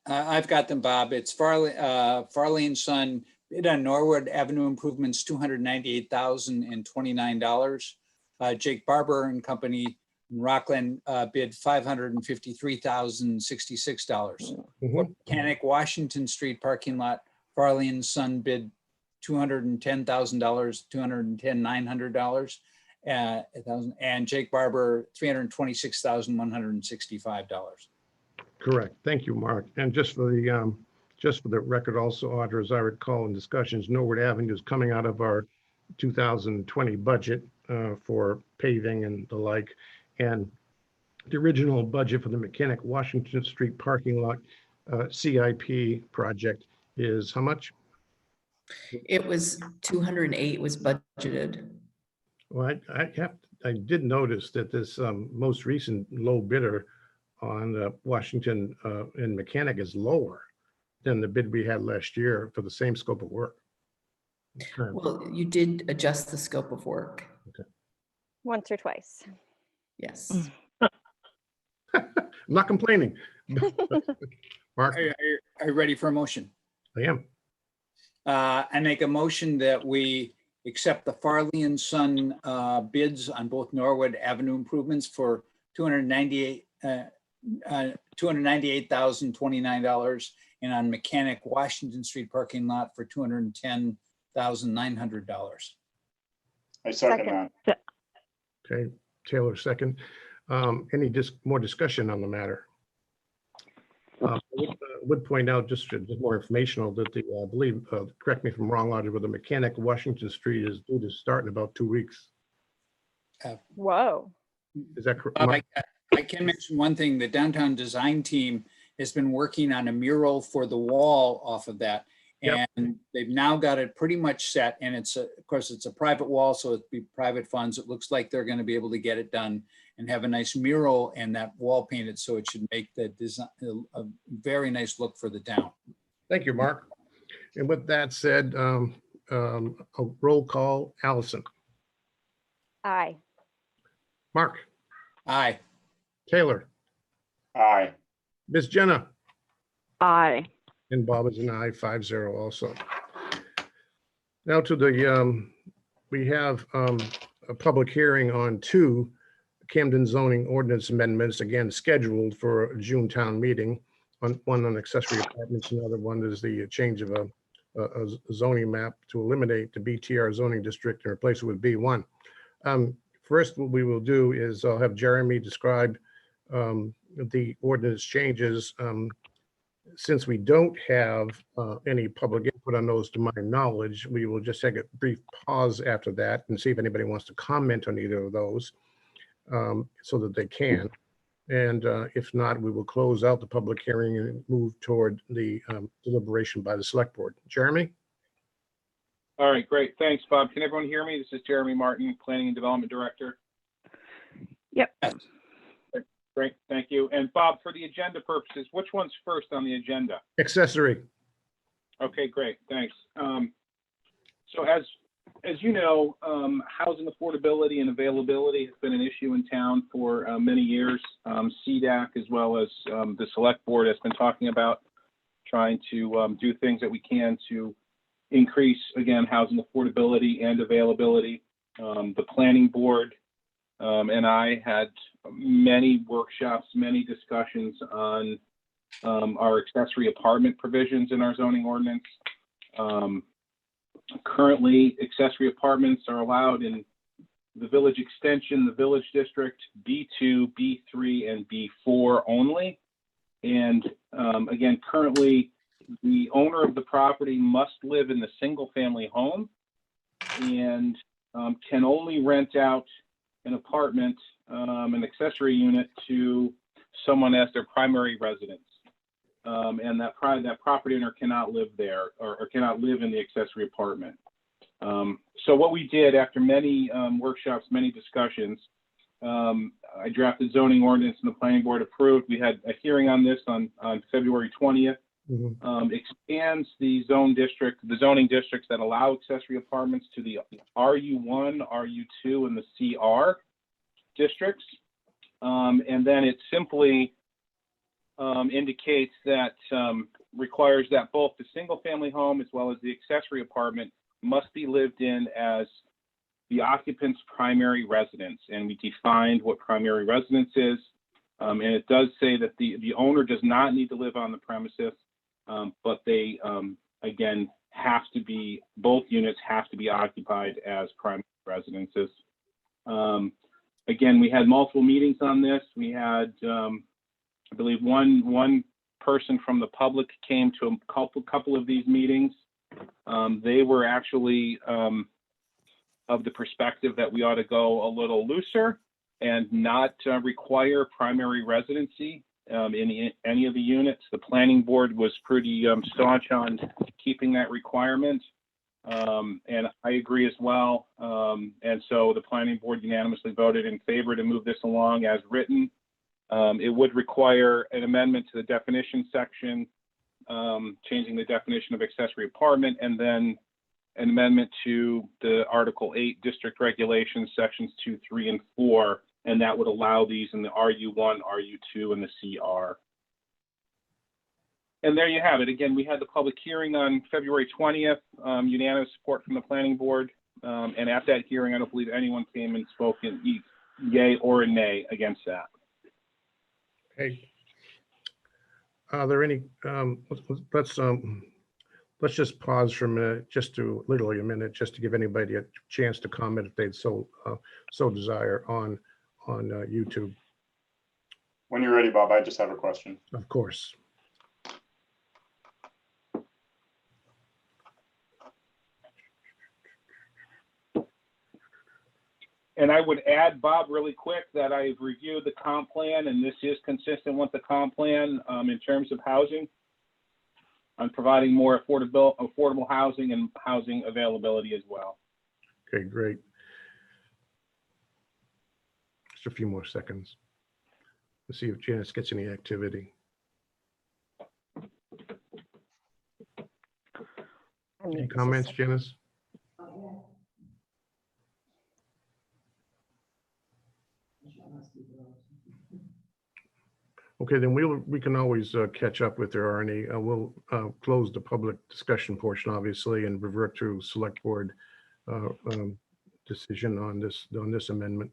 Speaker 2: I've got them, Bob. It's Farley and Son bid on Norwood Avenue improvements, $298,029. Jake Barber and Company in Rockland bid $553,066.
Speaker 5: Mhm.
Speaker 2: Mechanic Washington Street parking lot, Farley and Son bid $210,000, $210,900. And Jake Barber, $326,165.
Speaker 5: Correct. Thank you, Mark. And just for the record also, Audra, as I recall in discussions, Norwood Avenue is coming out of our 2020 budget for paving and the like. And the original budget for the Mechanic Washington Street parking lot CIP project is how much?
Speaker 1: It was 208 was budgeted.
Speaker 5: Well, I did notice that this most recent low bidder on Washington and Mechanic is lower than the bid we had last year for the same scope of work. Okay.
Speaker 1: Well, you did adjust the scope of work.
Speaker 3: Once or twice.
Speaker 1: Yes.
Speaker 5: I'm not complaining. Mark,
Speaker 2: Are you ready for a motion?
Speaker 5: I am.
Speaker 2: I make a motion that we accept the Farley and Son bids on both Norwood Avenue improvements for $298,029 and on Mechanic Washington Street parking lot for $210,900.
Speaker 6: I second
Speaker 3: Second.
Speaker 6: that.
Speaker 5: Okay, Taylor, second. Any more discussion on the matter? I would point out, just more informational, that the, I believe, correct me if I'm wrong, Audrey, but the Mechanic Washington Street is due to start in about 2 weeks.
Speaker 3: Whoa.
Speaker 5: Is that correct?
Speaker 2: I can mention one thing. The downtown design team has been working on a mural for the wall off of that.
Speaker 5: Yep.
Speaker 2: And they've now got it pretty much set. And it's, of course, it's a private wall, so it'd be private funds. It looks like they're going to be able to get it done and have a nice mural and that wall painted. So it should make the design a very nice look for the town.
Speaker 5: Thank you, Mark. And with that said, a roll call, Allison,
Speaker 3: Aye.
Speaker 5: Mark,
Speaker 2: Aye.
Speaker 5: Taylor,
Speaker 6: Aye.
Speaker 5: Miss Jenna,
Speaker 4: Aye.
Speaker 5: and Bob is an aye, 5-0 also. Now to the, we have a public hearing on 2 Camden zoning ordinance amendments, again, scheduled for a June town meeting. One on accessory apartments, another one is the change of a zoning map to eliminate the BTR zoning district and replace it with B1. First, what we will do is I'll have Jeremy describe the ordinance changes. Since we don't have any public input on those, to my knowledge, we will just take a brief pause after that and see if anybody wants to comment on either of those so that they can. And if not, we will close out the public hearing and move toward the deliberation by the select board. Jeremy?
Speaker 8: All right, great. Thanks, Bob. Can everyone hear me? This is Jeremy Martin, Planning and Development Director.
Speaker 4: Yep.
Speaker 8: Great, thank you. And Bob, for the agenda purposes, which one's first on the agenda?
Speaker 5: Accessory.
Speaker 8: Okay, great, thanks. So as you know, housing affordability and availability has been an issue in town for many years. CDAC, as well as the Select Board, has been talking about trying to do things that we can to increase, again, housing affordability and availability. The Planning Board and I had many workshops, many discussions on our accessory apartment provisions in our zoning ordinance. Currently, accessory apartments are allowed in the Village Extension, the Village District, B2, B3, and B4 only. And again, currently, the owner of the property must live in the single-family home and can only rent out an apartment, an accessory unit, to someone as their primary residence. And that property owner cannot live there or cannot live in the accessory apartment. So what we did after many workshops, many discussions, I drafted zoning ordinance and the Planning Board approved. We had a hearing on this on February 20th. Expands the zoning districts that allow accessory apartments to the RU1, RU2, and the CR districts. And then it simply indicates that requires that both the single family home as well as the accessory apartment must be lived in as the occupant's primary residence. And we defined what primary residence is. And it does say that the owner does not need to live on the premises, but they, again, both units have to be occupied as primary residences. Again, we had multiple meetings on this. We had, I believe, one person from the public came to a couple of these meetings. They were actually of the perspective that we ought to go a little looser and not require primary residency in any of the units. The planning board was pretty staunch on keeping that requirement. And I agree as well. And so the planning board unanimously voted in favor to move this along as written. It would require an amendment to the definition section, changing the definition of accessory apartment, and then an amendment to the Article 8 district regulations, sections 2, 3, and 4, and that would allow these in the RU1, RU2, and the CR. And there you have it. Again, we had the public hearing on February 20th, unanimous support from the planning board. And at that hearing, I don't believe anyone came and spoke in yay or nay against that.
Speaker 5: Okay. Are there any, let's just pause for a minute, literally a minute, just to give anybody a chance to comment if they'd so desire on YouTube.
Speaker 6: When you're ready, Bob, I just have a question.
Speaker 5: Of course.
Speaker 8: And I would add, Bob, really quick, that I've reviewed the comp plan, and this is consistent with the comp plan in terms of housing, on providing more affordable housing and housing availability as well.
Speaker 5: Okay, great. Just a few more seconds. Let's see if Janice gets any activity. Any comments, Janice? Okay, then we can always catch up if there are any. We'll close the public discussion portion, obviously, and revert to select board decision on this amendment.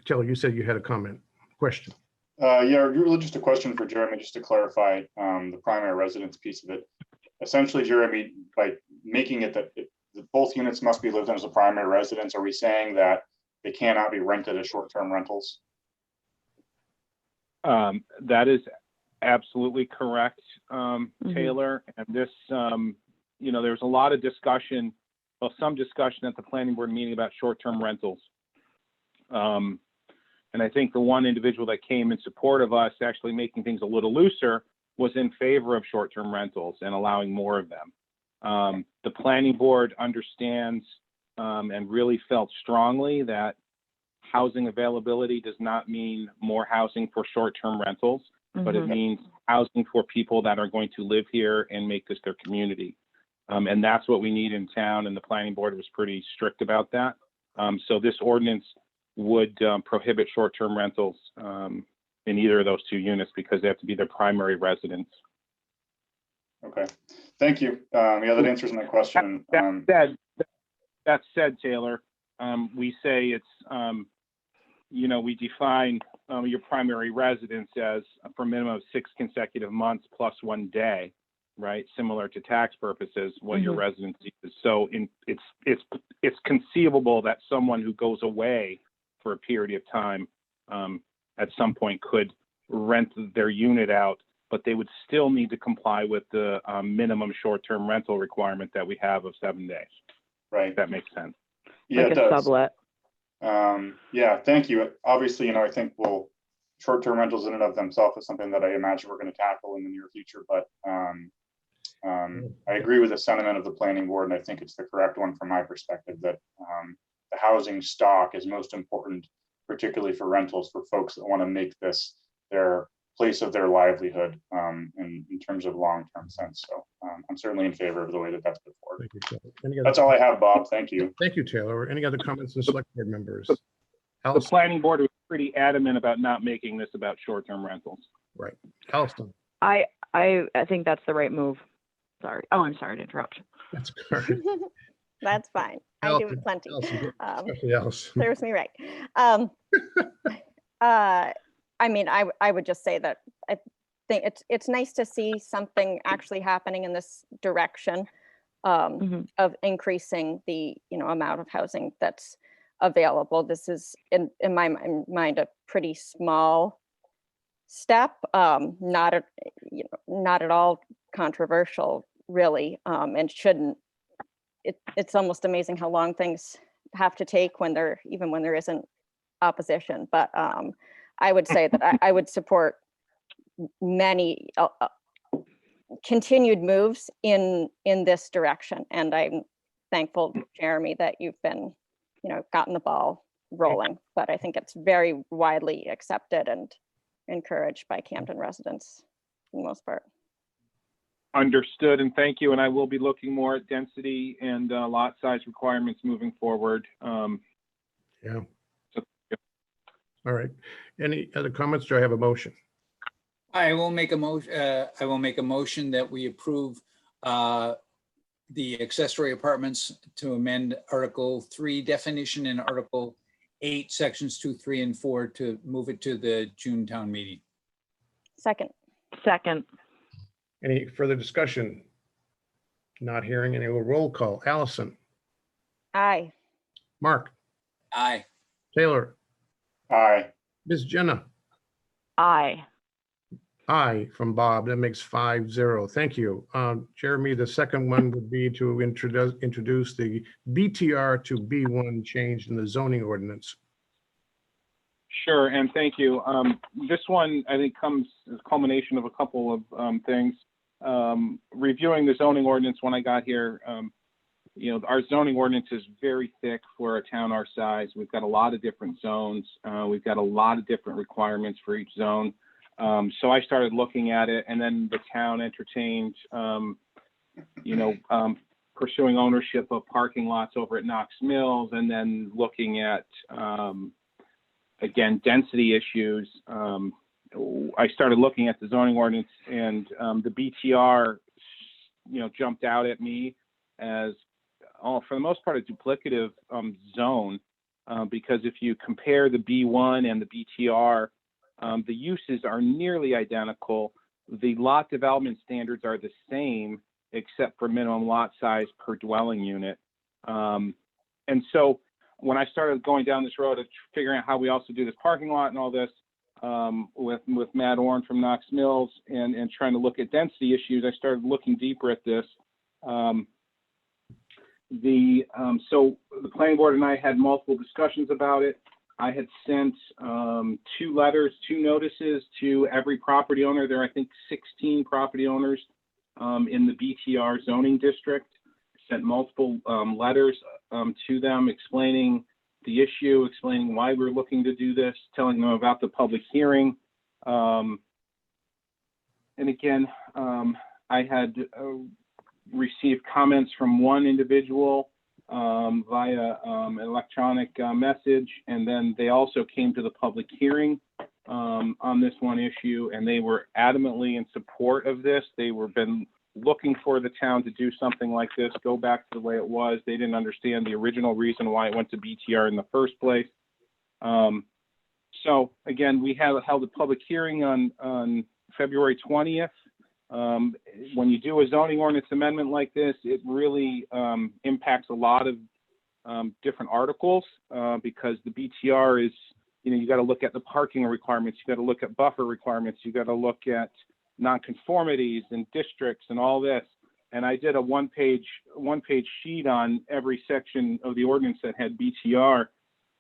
Speaker 5: Taylor, you said you had a question.
Speaker 6: Yeah, really just a question for Jeremy, just to clarify the primary residence piece of it. Essentially, Jeremy, by making it that both units must be lived in as a primary residence, are we saying that they cannot be rented as short-term rentals?
Speaker 8: That is absolutely correct, Taylor. And this, there's a lot of discussion, some discussion at the planning board meeting about short-term rentals. And I think the one individual that came in support of us actually making things a little looser was in favor of short-term rentals and allowing more of them. The planning board understands and really felt strongly that housing availability does not mean more housing for short-term rentals, but it means housing for people that are going to live here and make this their community. And that's what we need in town, and the planning board was pretty strict about that. So this ordinance would prohibit short-term rentals in either of those two units because they have to be their primary residence.
Speaker 6: Okay, thank you. Yeah, that answers my question.
Speaker 8: That said, Taylor, we say it's, we define your primary residence as for a minimum of 6 consecutive months plus 1 day, right? Similar to tax purposes, what your residency is. So it's conceivable that someone who goes away for a period of time at some point could rent their unit out, but they would still need to comply with the minimum short-term rental requirement that we have of 7 days.
Speaker 6: Right.
Speaker 8: If that makes sense.
Speaker 6: Yeah,
Speaker 4: like
Speaker 6: it
Speaker 4: a
Speaker 6: does.
Speaker 4: sublet.
Speaker 6: Yeah, thank you. Obviously, I think short-term rentals in and of themselves is something that I imagine we're going to tackle in the near future, but I agree with the sentiment of the planning board, and I think it's the correct one from my perspective that the housing stock is most important, particularly for rentals, for folks that want to make this their place of their livelihood in terms of long-term sense. So I'm certainly in favor of the way that that's put forward.
Speaker 5: Thank you, Taylor.
Speaker 6: That's all I have, Bob. Thank you.
Speaker 5: Thank you, Taylor. Any other comments from select board members?
Speaker 8: The planning board was pretty adamant about not making this about short-term rentals.
Speaker 5: Right. Allison.
Speaker 4: I think that's the right move. Sorry. Oh, I'm sorry to interrupt.
Speaker 5: That's correct.
Speaker 3: That's fine. I do it plenty.
Speaker 5: Especially Allison.
Speaker 3: Serves me right. I mean, I would just say that I think it's nice to see something actually happening in this direction of increasing the amount of housing that's available. This is in my mind a pretty small step, not at, not at all controversial, really, and shouldn't. It's almost amazing how long things have to take when even when there isn't opposition. But I would say that I would support many continued moves in this direction, and I'm thankful, Jeremy, that you've been, gotten the ball rolling. But I think it's very widely accepted and encouraged by Camden residents for the most part.
Speaker 8: Understood, and thank you. And I will be looking more at density and lot size requirements moving forward.
Speaker 5: Yeah.
Speaker 8: So,
Speaker 5: All right. Any other comments? Do I have a motion?
Speaker 2: I will make a motion. I will make a motion that we approve the accessory apartments to amend Article 3 definition and Article 8, sections 2, 3, and 4 to move it to the June town meeting.
Speaker 3: Second.
Speaker 4: Second.
Speaker 5: Any further discussion? Not hearing any. Roll call. Allison,
Speaker 3: Aye.
Speaker 5: Mark,
Speaker 2: Aye.
Speaker 5: Taylor,
Speaker 6: Aye.
Speaker 5: Ms. Jenna.
Speaker 4: Aye.
Speaker 5: Aye from Bob. That makes 5-0. Thank you. Jeremy, the second one would be to introduce the BTR to B1 change in the zoning ordinance.
Speaker 8: Sure, and thank you. This one, I think, comes as a culmination of a couple of things. Reviewing the zoning ordinance when I got here, our zoning ordinance is very thick for a town our size. We've got a lot of different zones. We've got a lot of different requirements for each zone. So I started looking at it, and then the town entertained, pursuing ownership of parking lots over at Knox Mills, and then looking at, again, density issues. I started looking at the zoning ordinance, and the BTR, jumped out at me as, for the most part, a duplicative zone, because if you compare the B1 and the BTR, the uses are nearly identical. The lot development standards are the same, except for minimum lot size per dwelling unit. And so when I started going down this road of figuring out how we also do this parking lot and all this, with Matt Orn from Knox Mills and trying to look at density issues, I started looking deeper at this. So the planning board and I had multiple discussions about it. I had sent 2 notices to every property owner. There are, I think, 16 property owners in the BTR zoning district. Sent multiple letters to them explaining the issue, explaining why we're looking to do this, telling them about the public hearing. And again, I had received comments from one individual via an electronic message, and then they also came to the public hearing on this one issue, and they were adamantly in support of this. They were been looking for the town to do something like this, go back to the way it was. They didn't understand the original reason why it went to BTR in the first place. So again, we held a public hearing on February 20th. When you do a zoning ordinance amendment like this, it really impacts a lot of different articles because the BTR is, you got to look at the parking requirements, you got to look at buffer requirements, you got to look at nonconformities and districts and all this. And I did a one-page sheet on every section of the ordinance that had BTR.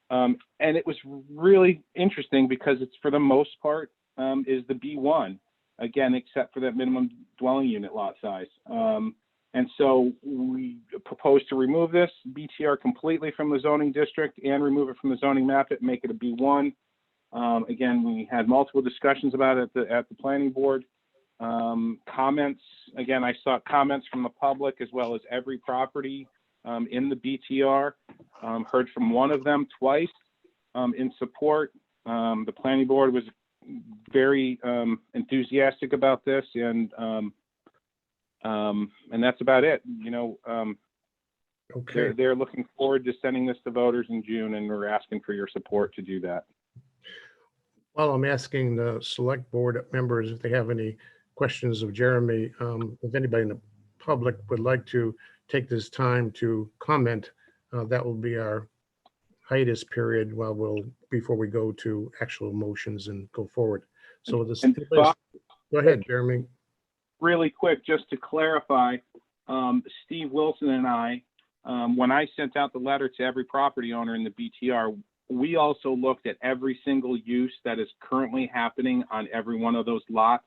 Speaker 8: And it was really interesting because it's, for the most part, is the B1, again, except for that minimum dwelling unit lot size. And so we propose to remove this BTR completely from the zoning district and remove it from the zoning map and make it a B1. Again, we had multiple discussions about it at the planning board. Comments, again, I sought comments from the public as well as every property in the BTR. Heard from one of them twice in support. The planning board was very enthusiastic about this, and that's about it.
Speaker 5: Okay.
Speaker 8: They're looking forward to sending this to voters in June, and we're asking for your support to do that.
Speaker 5: Well, I'm asking the select board members if they have any questions of Jeremy. If anybody in the public would like to take this time to comment, that will be our hiatus period before we go to actual motions and go forward. So this,
Speaker 8: And Bob,
Speaker 5: go ahead, Jeremy.
Speaker 8: really quick, just to clarify, Steve Wilson and I, when I sent out the letter to every property owner in the BTR, we also looked at every single use that is currently happening on every one of those lots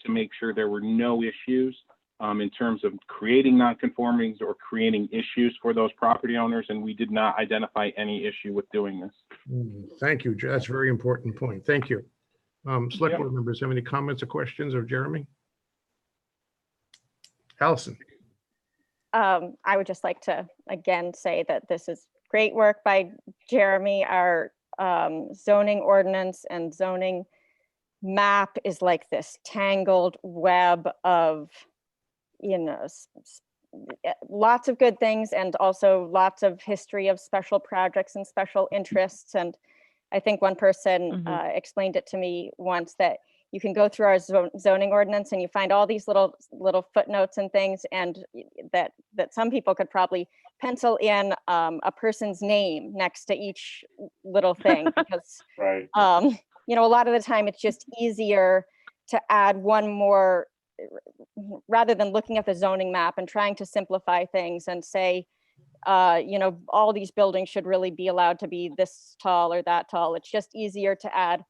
Speaker 8: to make sure there were no issues in terms of creating nonconformings or creating issues for those property owners, and we did not identify any issue with doing this.
Speaker 5: Thank you. That's a very important point. Thank you. Select
Speaker 8: Yep.
Speaker 5: board members, have any comments or questions of Jeremy? Allison?
Speaker 3: I would just like to again say that this is great work by Jeremy. Our zoning ordinance and zoning map is like this tangled web of, you know, lots of good things and also lots of history of special projects and special interests. And I think one person explained it to me once that you can go through our zoning ordinance and you find all these little footnotes and things, and that some people could probably pencil in a person's name next to each little thing because
Speaker 6: Right.
Speaker 3: you know, a lot of the time it's just easier to add one more rather than looking at the zoning map and trying to simplify things and say, you know, all these buildings should really be allowed to be this tall or that tall. It's just easier to add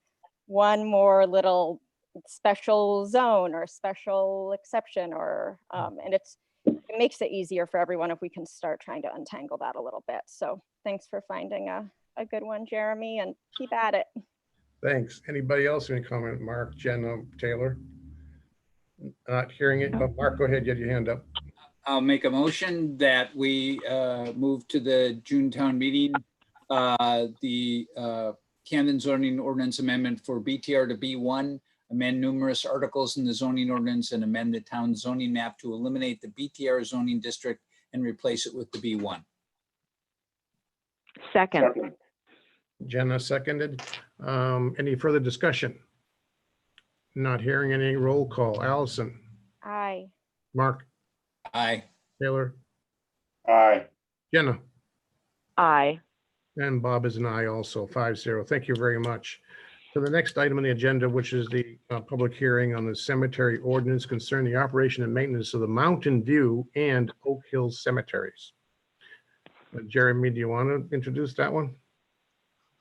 Speaker 3: one more little special zone or special exception, or and it makes it easier for everyone if we can start trying to untangle that a little bit. So thanks for finding a good one, Jeremy, and keep at it.
Speaker 5: Thanks. Anybody else any comment? Mark, Jenna, Taylor? Not hearing it, but Mark, go ahead, get your hand up.
Speaker 2: I'll make a motion that we move to the June town meeting, the Camden zoning ordinance amendment for BTR to B1, amend numerous articles in the zoning ordinance and amend the town zoning map to eliminate the BTR zoning district and replace it with the B1.
Speaker 4: Second.
Speaker 5: Jenna seconded. Any further discussion? Not hearing any. Roll call. Allison?
Speaker 3: Aye.
Speaker 5: Mark?
Speaker 2: Aye.
Speaker 5: Taylor?
Speaker 6: Aye.
Speaker 5: Jenna?
Speaker 4: Aye.
Speaker 5: And Bob is an aye also, 5-0. Thank you very much. So the next item on the agenda, which is the public hearing on the cemetery ordinance concerning the operation and maintenance of the Mountain View and Oak Hill cemeteries. Jeremy, do you want to introduce that one?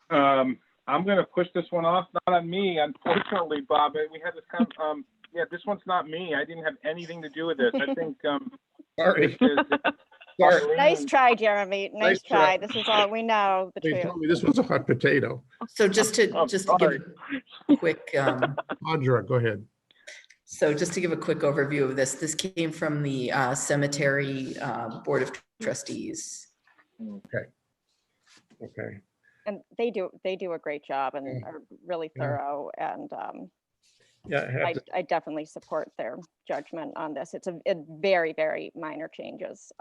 Speaker 8: I'm going to push this one off. Not on me, unfortunately, Bob. We had this yeah, this one's not me. I didn't have anything to do with this. I think
Speaker 5: Sorry.
Speaker 8: Sorry.
Speaker 3: Nice try, Jeremy. Nice try. This is all we know. The
Speaker 5: They
Speaker 3: truth.
Speaker 5: told me this was a hot potato.
Speaker 1: So just to give a quick,
Speaker 5: Audra, go ahead.
Speaker 1: so just to give a quick overview of this, this came from the cemetery board of trustees.
Speaker 5: Okay.
Speaker 3: And they do a great job and are really
Speaker 5: Yeah.
Speaker 3: thorough. And
Speaker 5: Yeah, I have to
Speaker 3: I definitely support their judgment on this. It's a very, very minor changes.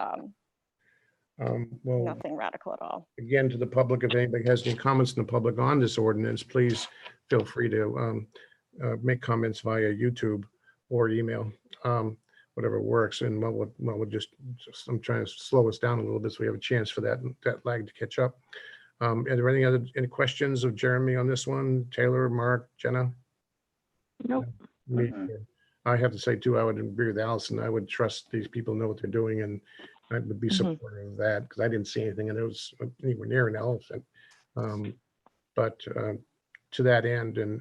Speaker 5: well,
Speaker 3: Nothing radical at all.
Speaker 5: again, to the public, if anybody has any comments in the public on this ordinance, please feel free to make comments via YouTube or email, whatever works. And we'll just I'm trying to slow us down a little bit so we have a chance for that lag to catch up. Are there any questions of Jeremy on this one? Taylor, Mark, Jenna?
Speaker 4: Nope.
Speaker 5: Me, I have to say too, I would agree with Allison. I would trust these people know what they're doing, and I would be supportive of that because I didn't see anything and it was anywhere near an elephant. But to that end, and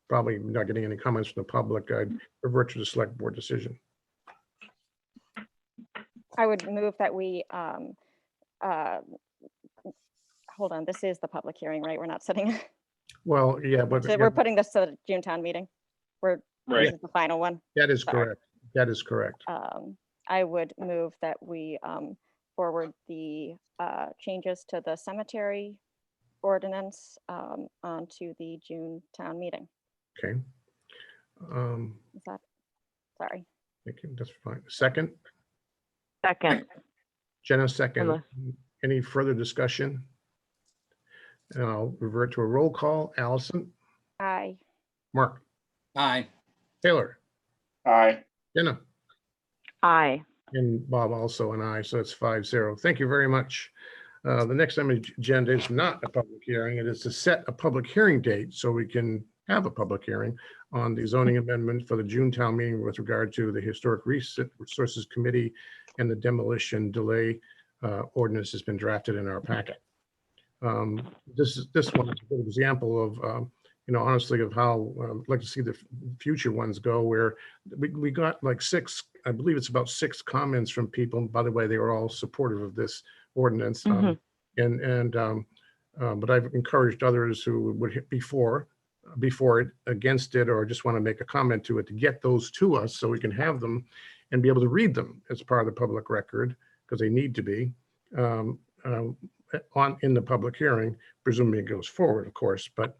Speaker 5: probably not getting any comments from the public, I'd revert to the select board decision.
Speaker 3: I would move that we, hold on, this is the public hearing, right? We're not setting,
Speaker 5: Well, yeah, but
Speaker 3: so we're putting this to the June town meeting. This
Speaker 8: Right.
Speaker 3: is the final one.
Speaker 5: that is
Speaker 3: sorry.
Speaker 5: correct. That is correct.
Speaker 3: I would move that we forward the changes to the cemetery ordinance onto the June town meeting.
Speaker 5: Okay.
Speaker 3: Is that, sorry.
Speaker 5: Thank you. That's fine. Second,
Speaker 4: Second.
Speaker 5: Jenna, second.
Speaker 4: Hello.
Speaker 5: Any further discussion? And I'll revert to a roll call. Allison,
Speaker 3: Aye.
Speaker 5: Mark,
Speaker 2: Aye.
Speaker 5: Taylor,
Speaker 6: Aye.
Speaker 5: Jenna,
Speaker 4: Aye.
Speaker 5: and Bob also an aye, so it's 5-0. Thank you very much. The next item on the agenda is not a public hearing. It is to set a public hearing date so we can have a public hearing on the zoning amendment for the June town meeting with regard to the Historic Resources Committee and the demolition delay ordinance has been drafted in our packet. This one is a good example of, honestly, of how I'd like to see the future ones go, where we got like I believe it's about 6 comments from people. By the way, they were all supportive of this ordinance. But I've encouraged others who would hit before it, against it, or just want to make a comment to it, to get those to us so we can have them and be able to read them as part of the public record, because they need to be in the public hearing, presuming it goes forward, of course. But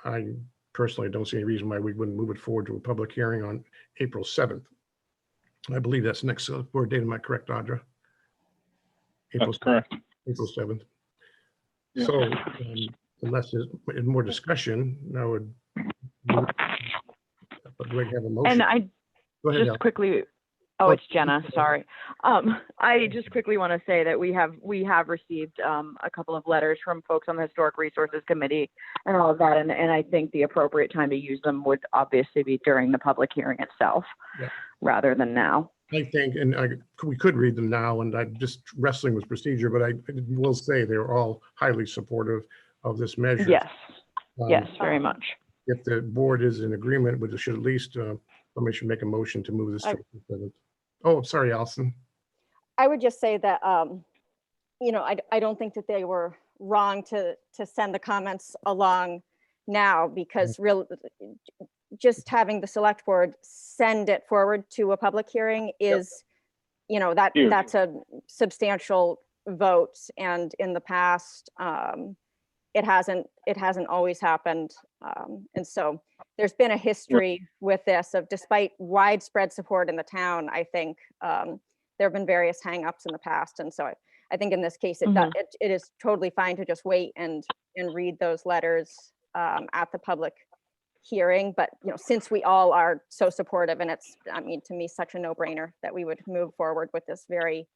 Speaker 5: I personally don't see any reason why we wouldn't move it forward to a public hearing on April 7th. I believe that's next select board date. Am I correct, Audra?
Speaker 8: That's correct.
Speaker 5: April 7th.
Speaker 8: Yeah.
Speaker 5: So unless there's more discussion, I would have a motion.
Speaker 4: And I
Speaker 5: Go ahead,
Speaker 4: just
Speaker 5: Al.
Speaker 4: quickly, oh, it's Jenna, sorry. I just quickly want to say that we have received a couple of letters from folks on the Historic Resources Committee and all of that, and I think the appropriate time to use them would obviously be during the public hearing itself,
Speaker 5: Yeah.
Speaker 4: rather than now.
Speaker 5: I think, and we could read them now, and I'm just wrestling with procedure, but I will say they're all highly supportive of this measure.
Speaker 4: Yes,
Speaker 5: Um,
Speaker 4: yes, very much.
Speaker 5: If the board is in agreement with it, should at least, somebody should make a motion to move this to the 7th. Oh, sorry, Allison.
Speaker 3: I would just say that, I don't think that they were wrong to send the comments along now, because just having the select board send it forward to a public hearing is,
Speaker 8: Huge.
Speaker 3: that's a substantial vote. And in the past, it hasn't always happened. And so there's been a history with this of, despite widespread support in the town, I think there have been various hangups in the past. And so I think in this case, it is totally fine to just wait and read those letters at the public hearing. But since we all are so supportive, and it's, to me, such a no-brainer that we would move forward with this very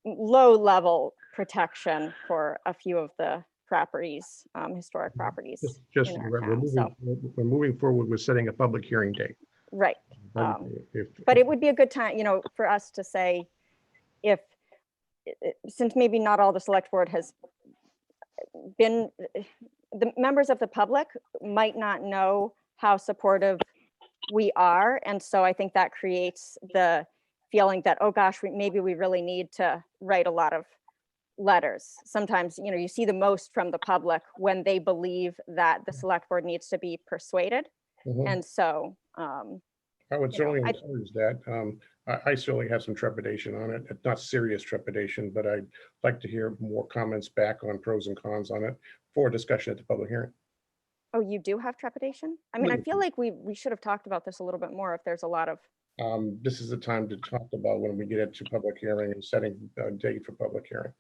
Speaker 3: low-level protection for a few of the properties, historic properties.
Speaker 5: Just
Speaker 3: in our
Speaker 5: we're
Speaker 3: town,
Speaker 5: we're moving forward with setting a public hearing date.
Speaker 3: Right.
Speaker 5: If-
Speaker 3: But it would be a good time, for us to say, since maybe not all the select board has been, the members of the public might not know how supportive we are. And so I think that creates the feeling that, oh gosh, maybe we really need to write a lot of letters. Sometimes, you see the most from the public when they believe that the select board needs to be persuaded.
Speaker 5: Mhm.
Speaker 3: And so,
Speaker 5: I would certainly encourage that. I certainly have some trepidation on it. It's not serious trepidation, but I'd like to hear more comments back on pros and cons on it for discussion at the public hearing.
Speaker 3: oh, you do have trepidation? I
Speaker 5: Little
Speaker 3: feel like we should have talked about this a little bit more if there's a lot of,
Speaker 5: This is the time to talk about when we get into public hearing and setting a date for public hearing.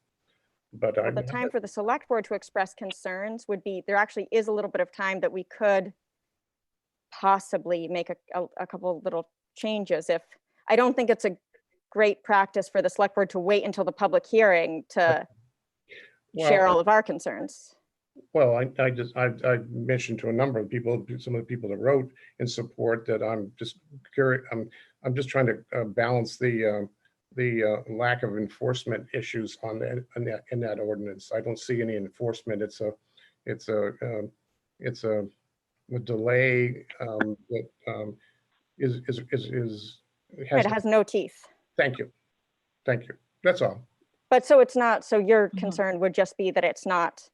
Speaker 5: But
Speaker 3: the time for the select board to express concerns would be, there actually is a little bit of time that we could possibly make a couple little changes. If, I don't think it's a great practice for the select board to wait until the public hearing to share all of our concerns.
Speaker 5: Well, I mentioned to a number of people, some of the people that wrote in support, that I'm just curious. I'm just trying to balance the lack of enforcement issues on in that ordinance. I don't see any enforcement. It's a delay that is.
Speaker 3: It has no teeth.
Speaker 5: Thank you. That's all.
Speaker 3: But so it's not, so your concern would just be that it's not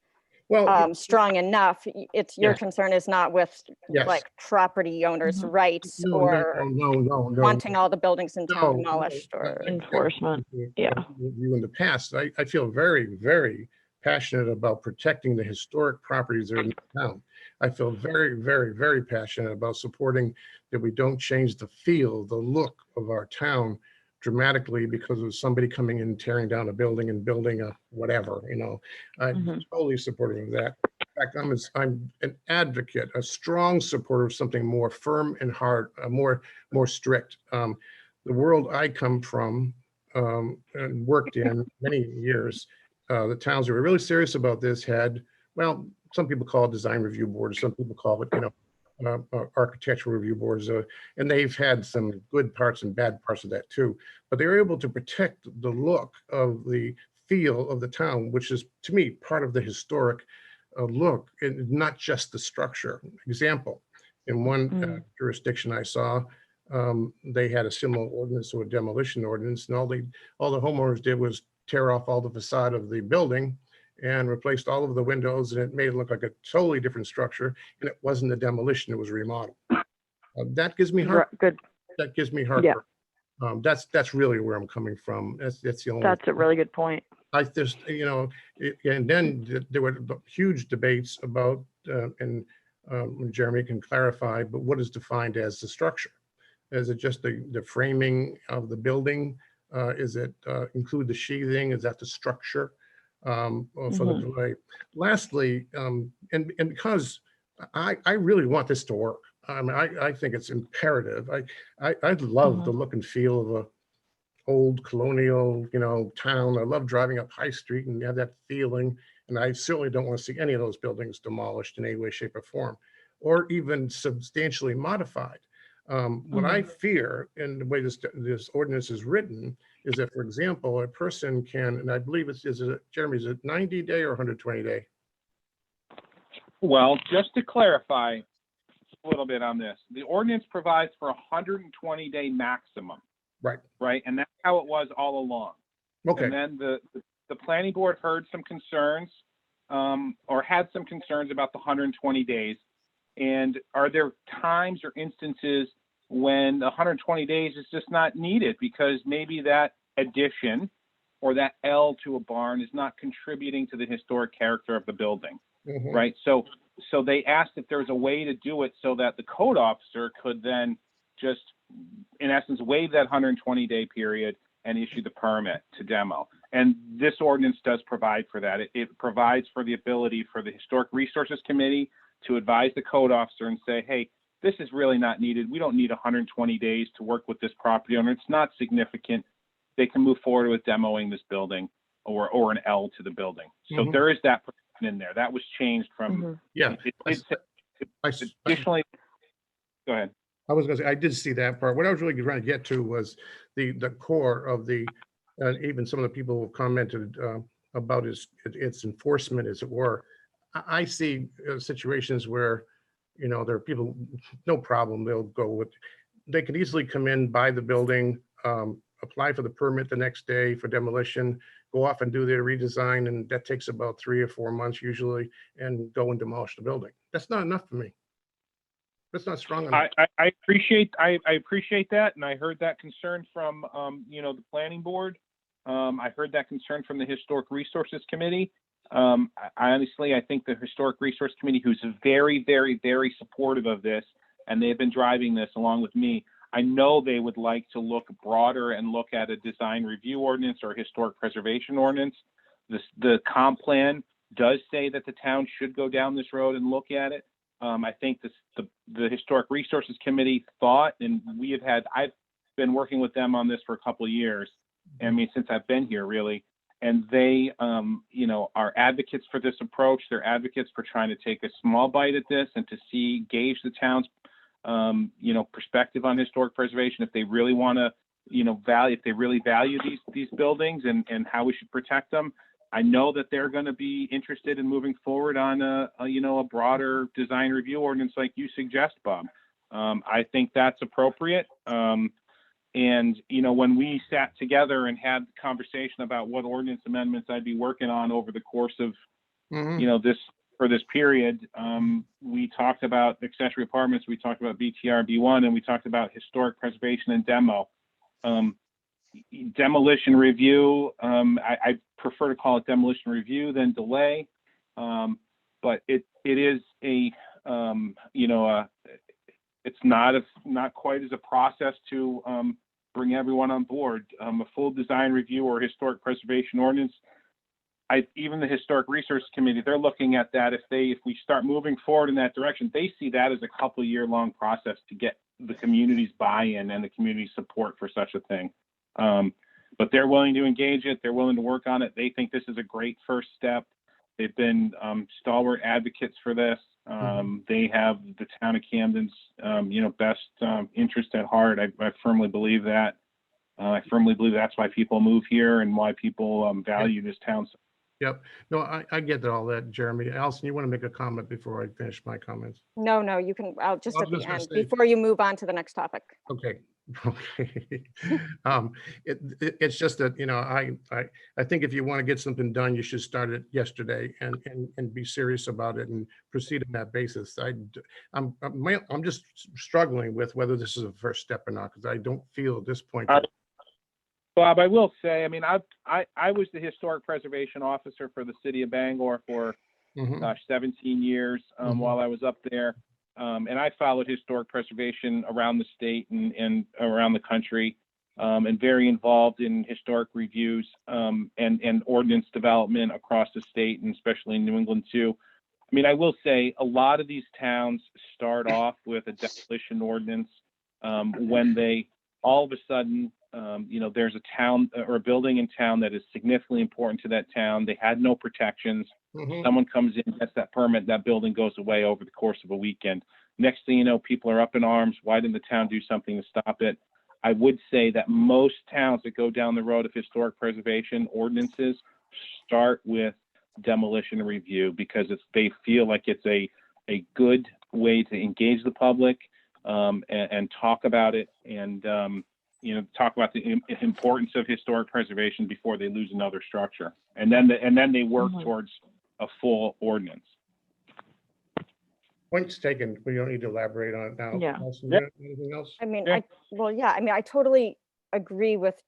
Speaker 5: Well,
Speaker 3: strong enough. It's, your
Speaker 5: Yeah.
Speaker 3: concern is not with
Speaker 5: yes.
Speaker 3: like property owners' rights
Speaker 5: No,
Speaker 3: or
Speaker 5: no.
Speaker 3: wanting all the buildings in town
Speaker 5: No,
Speaker 3: demolished
Speaker 5: no,
Speaker 3: or.
Speaker 4: Enforcement. Yeah.
Speaker 5: You in the past, I feel very, very passionate about protecting the historic properties that are in the town. I feel very, very, very passionate about supporting that we don't change the feel, the look of our town dramatically because of somebody coming in, tearing down a building and building a whatever, I'm totally supportive of that. In fact, I'm an advocate, a strong supporter of something more firm and hard, more strict. The world I come from and worked in many years, the towns that were really serious about this had, well, some people call it design review boards, some people call it, architectural review boards, and they've had some good parts and bad parts of that too. But they're able to protect the look of the feel of the town, which is, to me, part of the historic look, and not just the structure. Example, in one jurisdiction I saw, they had a similar ordinance or a demolition ordinance, and all the homeowners did was tear off all the facade of the building and replaced all of the windows, and it made it look like a totally different structure. And it wasn't a demolition; it was a remodel. That gives me heart.
Speaker 4: Good.
Speaker 5: That gives me heartburn. That's really where I'm coming from. That's the only.
Speaker 4: That's a really good point.
Speaker 5: I just, and then there were huge debates about, and Jeremy can clarify, but what is defined as the structure? Is it just the framing of the building? Is it include the sheathing? Is that the structure for the delay? Lastly, and because I really want this to work. I mean, I think it's imperative. I love the look and feel of a old colonial, town. I love driving up High Street and have that feeling. And I certainly don't want to see any of those buildings demolished in any way, shape, or form, or even substantially modified. What I fear, in the way this ordinance is written, is that, for example, a person can, and I believe Jeremy, is it 90-day or 120-day?
Speaker 8: Well, just to clarify a little bit on this, the ordinance provides for a 120-day maximum. Right. And that's how it was all along.
Speaker 5: Okay.
Speaker 8: And then the planning board heard some concerns, or had some concerns about the 120 days. And are there times or instances when the 120 days is just not needed because maybe that addition or that L to a barn is not contributing to the historic character of the building, right? So they asked if there's a way to do it so that the code officer could then just, in essence, waive that 120-day period and issue the permit to demo. And this ordinance does provide for that. It provides for the ability for the Historic Resources Committee to advise the code officer and say, hey, this is really not needed. We don't need 120 days to work with this property owner. It's not significant. They can move forward with demoing this building or an L to the building. So there is that provision in there. That was changed from, additionally, go ahead.
Speaker 5: I was going to say, I did see that part. What I was really trying to get to was the core of even some of the people who commented about its enforcement, as it were. I see situations where, there are people, no problem, they could easily come in, buy the building, apply for the permit the next day for demolition, go off and do their redesign, and that takes about 3 or 4 months usually, and go and demolish the building. That's not enough for me. That's not strong enough.
Speaker 8: I appreciate that, and I heard that concern from the planning board. I heard that concern from the Historic Resources Committee. I think the Historic Resource Committee, who's very, very, very supportive of this, and they've been driving this along with me, I know they would like to look broader and look at a design review ordinance or a historic preservation ordinance. The comp plan does say that the town should go down this road and look at it. I think the Historic Resources Committee thought, and I've been working with them on this for a couple of years. I mean, since I've been here, really. And they, are advocates for this approach. They're advocates for trying to take a small bite at this and to gauge the town's, perspective on historic preservation. If they really want to, if they really value these buildings and how we should protect them. I know that they're going to be interested in moving forward on a broader design review ordinance like you suggest, Bob. I think that's appropriate. And, when we sat together and had the conversation about what ordinance amendments I'd be working on over the course of, this period, we talked about accessory apartments, we talked about BTR B1, and we talked about historic preservation and demo. Demolition review, I prefer to call it demolition review than delay, but it is it's not quite as a process to bring everyone on board. A full design review or historic preservation ordinance, even the Historic Resource Committee, they're looking at that. If we start moving forward in that direction, they see that as a couple year long process to get the community's buy-in and the community support for such a thing. But they're willing to engage it. They're willing to work on it. They think this is a great first step. They've been stalwart advocates for this. They have the town of Camden's, best interest at heart. I firmly believe that. I firmly believe that's why people move here and why people value this town.
Speaker 5: Yep. No, I get all that, Jeremy. Allison, you want to make a comment before I finish my comments?
Speaker 3: No, you can, I'll just
Speaker 5: I
Speaker 3: at
Speaker 5: was
Speaker 3: the
Speaker 5: gonna
Speaker 3: end,
Speaker 5: say-
Speaker 3: before you move on to the next topic.
Speaker 5: Okay. Okay. It's just that, I think if you want to get something done, you should start it yesterday and be serious about it and proceed on that basis. I'm just struggling with whether this is a first step or not, because I don't feel at this point.
Speaker 8: Bob, I will say, I mean, I was the historic preservation officer for the city of Bangor for 17 years while I was up there. And I followed historic preservation around the state and around the country, and very involved in historic reviews and ordinance development across the state, and especially in New England too. I mean, I will say a lot of these towns start off with a demolition ordinance when they all of a sudden, there's a town or a building in town that is significantly important to that town. They had no protections. Someone comes in, gets that permit, that building goes away over the course of a weekend. Next thing you know, people are up in arms. Why didn't the town do something to stop it? I would say that most towns that go down the road of historic preservation ordinances start with demolition review because they feel like it's a good way to engage the public and talk about it and talk about the importance of historic preservation before they lose another structure. And then they work towards a full ordinance.
Speaker 5: Point's taken. We don't need to elaborate on it now.
Speaker 4: Yeah.
Speaker 5: Allison, anything else?
Speaker 3: I mean,
Speaker 8: Yeah.
Speaker 3: I totally agree with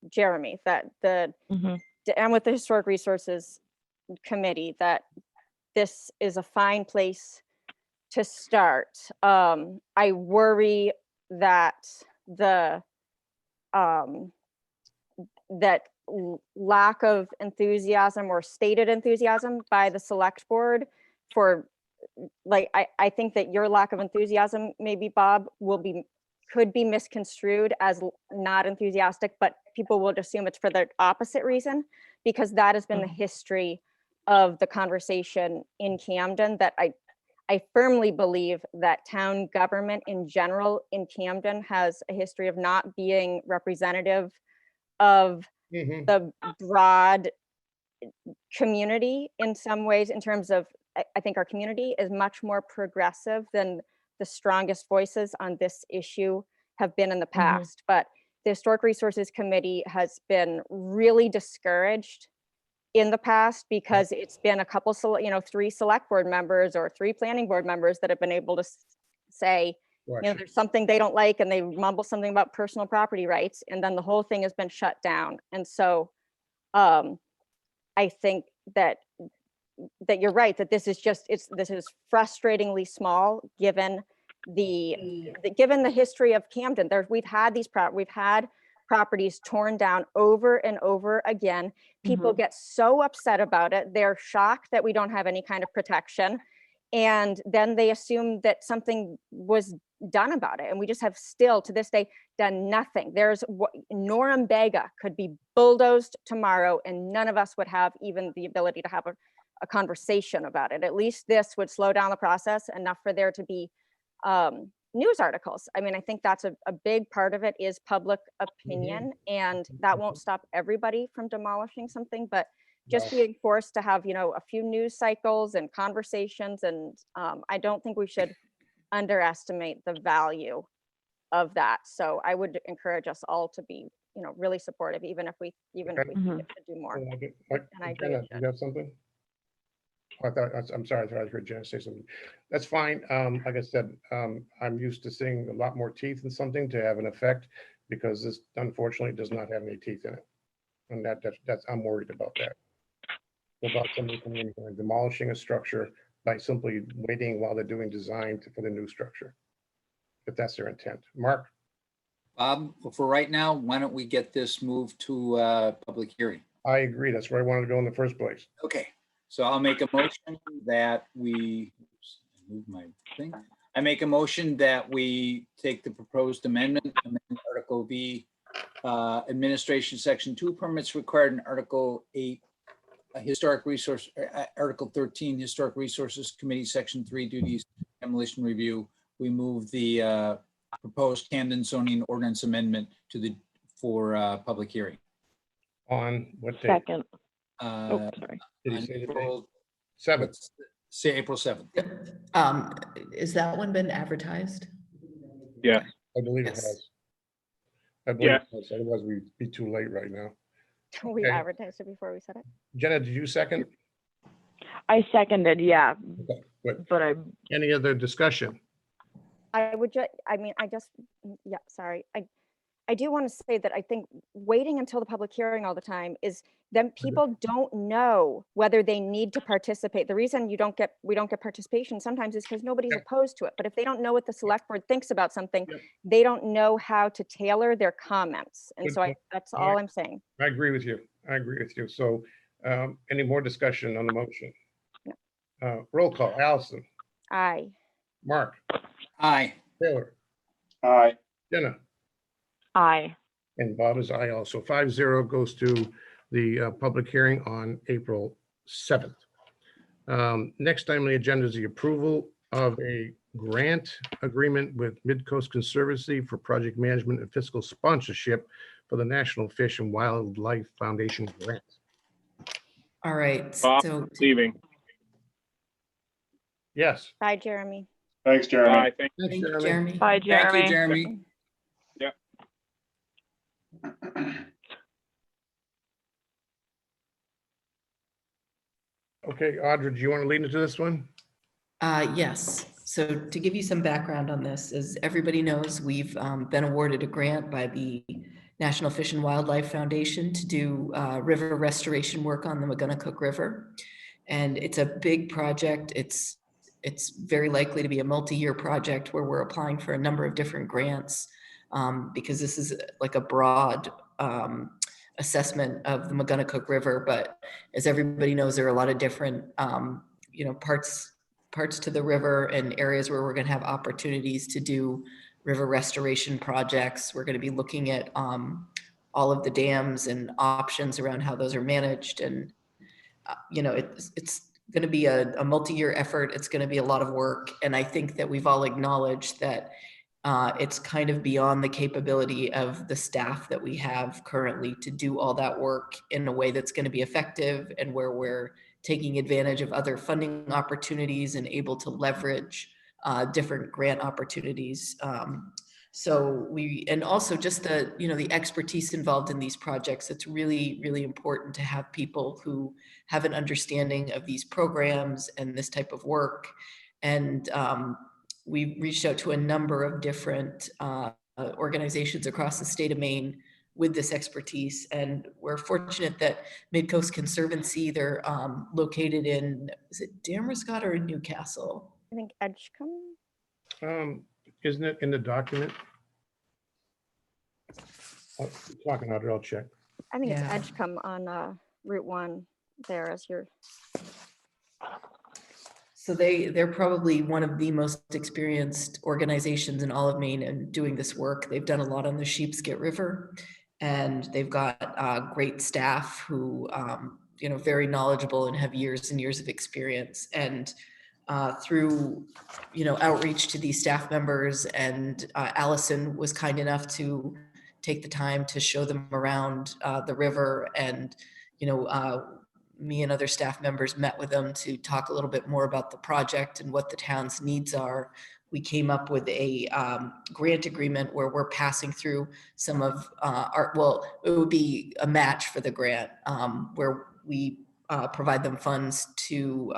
Speaker 3: Jeremy that and with the Historic Resources Committee that this is a fine place to start. I worry that lack of enthusiasm or stated enthusiasm by the select board for, like, I think that your lack of enthusiasm, maybe Bob, could be misconstrued as not enthusiastic, but people will assume it's for the opposite reason, because that has been the history of the conversation in Camden, that I firmly believe that town government in general in Camden has a history of not being representative of the broad community in some ways, in terms of, I think our community is much more progressive than the strongest voices on this issue have been in the past. But the Historic Resources Committee has been really discouraged in the past because it's been a couple, 3 select board members or 3 planning board members that have been able to say, there's something they don't like, and they mumble something about personal property rights, and then the whole thing has been shut down. And so I think that you're right, that this is frustratingly small given the history of Camden. We've had properties torn down over and over again. People get so upset about it. They're shocked that we don't have any kind of protection. And then they assume that something was done about it. And we just have still to this day done nothing. Norumbega could be bulldozed tomorrow and none of us would have even the ability to have a conversation about it. At least this would slow down the process enough for there to be news articles. I mean, I think that's a big part of it is public opinion, and that won't stop everybody from demolishing something, but just being forced to have, a few news cycles and conversations. And I don't think we should underestimate the value of that. So I would encourage us all to be, really supportive, even if we think it should do more. And I agree
Speaker 5: Jenna,
Speaker 3: with
Speaker 5: you got something? I'm sorry, I thought I heard Jenna say something. That's fine. Like I said, I'm used to seeing a lot more teeth in something to have an effect, because this unfortunately does not have any teeth in it. And that's I'm worried about that. About somebody coming in and demolishing a structure by simply waiting while they're doing design for the new structure, if that's their intent. Mark?
Speaker 2: Bob, for right now, why don't we get this moved to public hearing?
Speaker 5: I agree. That's where I wanted to go in the first place.
Speaker 2: Okay, so I'll make a motion that we, move my thing. I make a motion that we take the proposed amend Article V, Administration Section 2, permits required in Article 8, Historic Resource, Article 13, Historic Resources Committee, Section 3, Duties, Demolition Review. We move the proposed Camden zoning ordinance amendment for public hearing.
Speaker 5: On what date?
Speaker 4: Second. Oh,
Speaker 2: Uh,
Speaker 4: sorry.
Speaker 5: Did he
Speaker 2: on
Speaker 5: say the date?
Speaker 2: April-
Speaker 5: 7th.
Speaker 2: let's say April 7th.
Speaker 1: Is that one been advertised?
Speaker 8: Yes.
Speaker 5: I believe it
Speaker 1: Yes.
Speaker 5: has. I believe
Speaker 8: Yes.
Speaker 5: it has, otherwise we'd be too late right now.
Speaker 3: We
Speaker 5: Okay.
Speaker 3: advertised it before we said it.
Speaker 5: Jenna, did you second?
Speaker 4: I seconded, yeah,
Speaker 5: Okay, good.
Speaker 4: but I,
Speaker 5: Any other discussion?
Speaker 3: I would just, I mean, I just, yeah, sorry. I do want to say that I think waiting until the public hearing all the time is then people don't know whether they need to participate. The reason we don't get participation sometimes is because nobody's
Speaker 5: Yep.
Speaker 3: opposed to it. But if they don't know what the select board thinks about something,
Speaker 5: Yep.
Speaker 3: they don't know how to tailor their comments. And
Speaker 5: Good
Speaker 3: so
Speaker 5: point.
Speaker 3: that's
Speaker 5: All
Speaker 3: all
Speaker 5: right.
Speaker 3: I'm saying.
Speaker 5: I agree with you. I agree with you. So any more discussion on the motion? Roll call. Allison,
Speaker 3: Aye.
Speaker 5: Mark,
Speaker 2: Aye.
Speaker 5: Taylor,
Speaker 6: Aye.
Speaker 5: Jenna,
Speaker 4: aye.
Speaker 5: and Bob is aye also. 5-0 goes to the public hearing on April 7th. Next item on the agenda is the approval of a grant agreement with Midcoast Conservancy for project management and fiscal sponsorship for the National Fish and Wildlife Foundation grant.
Speaker 1: All right,
Speaker 8: Bob,
Speaker 1: so
Speaker 8: Leaving.
Speaker 5: Yes.
Speaker 3: Bye, Jeremy.
Speaker 6: Thanks, Jeremy.
Speaker 8: Aye. Thank
Speaker 5: Thanks,
Speaker 1: thank you,
Speaker 5: Jeremy.
Speaker 1: Jeremy.
Speaker 4: Bye, Jeremy.
Speaker 2: Thank you, Jeremy.
Speaker 5: Okay, Audra, do you want to lead into this one?
Speaker 1: Yes. So to give you some background on this, as everybody knows, we've been awarded a grant by the National Fish and Wildlife Foundation to do river restoration work on the McGonagall River. And it's a big project. It's very likely to be a multi-year project where we're applying for a number of different grants because this is like a broad assessment of the McGonagall River. But as everybody knows, there are a lot of different parts to the river and areas where we're going to have opportunities to do river restoration projects. We're going to be looking at all of the dams and options around how those are managed. And, it's going to be a multi-year effort. It's going to be a lot of work. And I think that we've all acknowledged that it's kind of beyond the capability of the staff that we have currently to do all that work in a way that's going to be effective and where we're taking advantage of other funding opportunities and able to leverage different grant opportunities. And also just the expertise involved in these projects. It's really, really important to have people who have an understanding of these programs and this type of work. And we reached out to a number of different organizations across the state of Maine with this expertise. And we're fortunate that Midcoast Conservancy, they're located in, is it Damerscott or in Newcastle?
Speaker 3: I think Edgecombe.
Speaker 5: Isn't it in the document? Talking out, I'll check.
Speaker 3: I think
Speaker 1: Yeah.
Speaker 3: it's Edgecombe on Route 1 there as you're.
Speaker 1: So they're probably one of the most experienced organizations in all of Maine in doing this work. They've done a lot on the Sheepsket River, and they've got great staff who, very knowledgeable and have years and years of experience. And through, outreach to these staff members, and Allison was kind enough to take the time to show them around the river. And, me and other staff members met with them to talk a little bit more about the project and what the town's needs are. We came up with a grant agreement where we're passing through some of it would be a match for the grant where we provide them funds to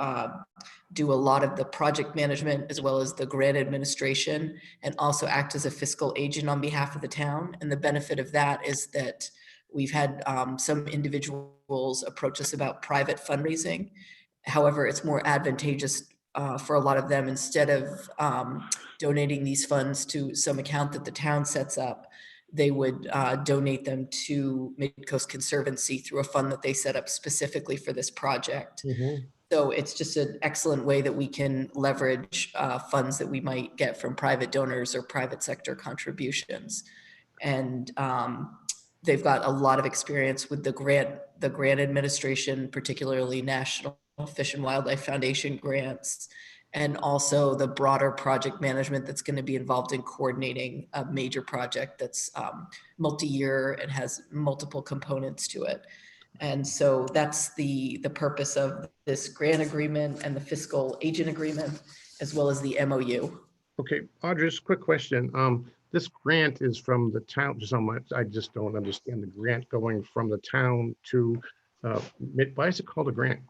Speaker 1: do a lot of the project management as well as the grant administration, and also act as a fiscal agent on behalf of the town. And the benefit of that is that we've had some individuals approach us about private fundraising. However, it's more advantageous for a lot of them, instead of donating these funds to some account that the town sets up, they would donate them to Midcoast Conservancy through a fund that they set up specifically for this project.
Speaker 5: Mhm.
Speaker 1: So it's just an excellent way that we can leverage funds that we might get from private donors or private sector contributions. And they've got a lot of experience with the grant administration, particularly National Fish and Wildlife Foundation grants, and also the broader project management that's going to be involved in coordinating a major project that's multi-year and has multiple components to it. And so that's the purpose of this grant agreement and the fiscal agent agreement, as well as the MOU.
Speaker 5: Okay, Audrey, just a quick question. This grant is from the town, I just don't understand the grant going from the town to, why is it called a grant?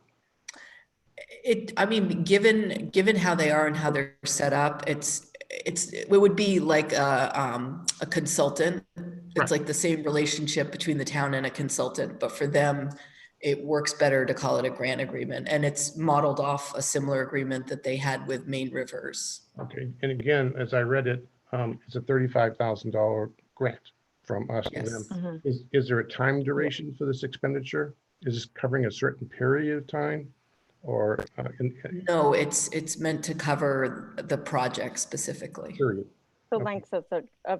Speaker 1: I mean, given how they are and how they're set up, it would be like a consultant. It's
Speaker 5: Right.
Speaker 1: like the same relationship between the town and a consultant, but for them, it works better to call it a grant agreement. And it's modeled off a similar agreement that they had with Maine Rivers.
Speaker 5: Okay, and again, as I read it, it's a $35,000 grant from us to
Speaker 1: Yes.
Speaker 5: them. Is there a time duration for this expenditure? Is this covering a certain period of time? Or
Speaker 1: No, it's meant to cover the project specifically.
Speaker 5: period?
Speaker 3: The
Speaker 5: Okay.
Speaker 3: length of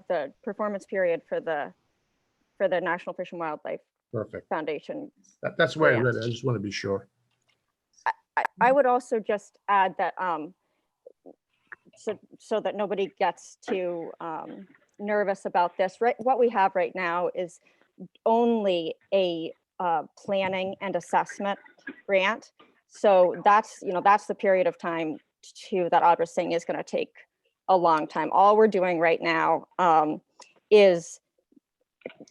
Speaker 3: the performance period for the National Fish and Wildlife
Speaker 5: Perfect.
Speaker 3: Foundation.
Speaker 5: That's why I read it.
Speaker 3: Grant.
Speaker 5: I just want to be sure.
Speaker 3: I would also just add that so that nobody gets too nervous about this. Right, what we have right now is only a planning and assessment grant. So that's the period of time that Audra's saying is going to take a long time. All we're doing right now is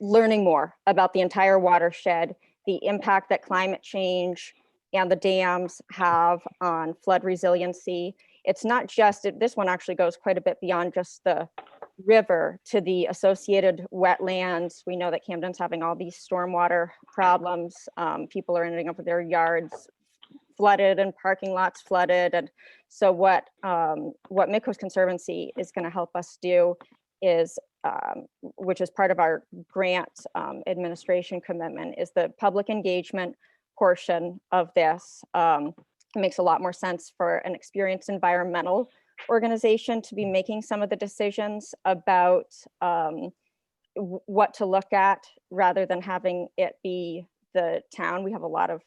Speaker 3: learning more about the entire watershed, the impact that climate change and the dams have on flood resiliency. It's not just, this one actually goes quite a bit beyond just the river to the associated wetlands. We know that Camden's having all these stormwater problems. People are ending up with their yards flooded and parking lots flooded. And so what Midcoast Conservancy is going to help us do is, which is part of our grant administration commitment, is the public engagement portion of this. It makes a lot more sense for an experienced environmental organization to be making some of the decisions about what to look at rather than having it be the town. We have a lot of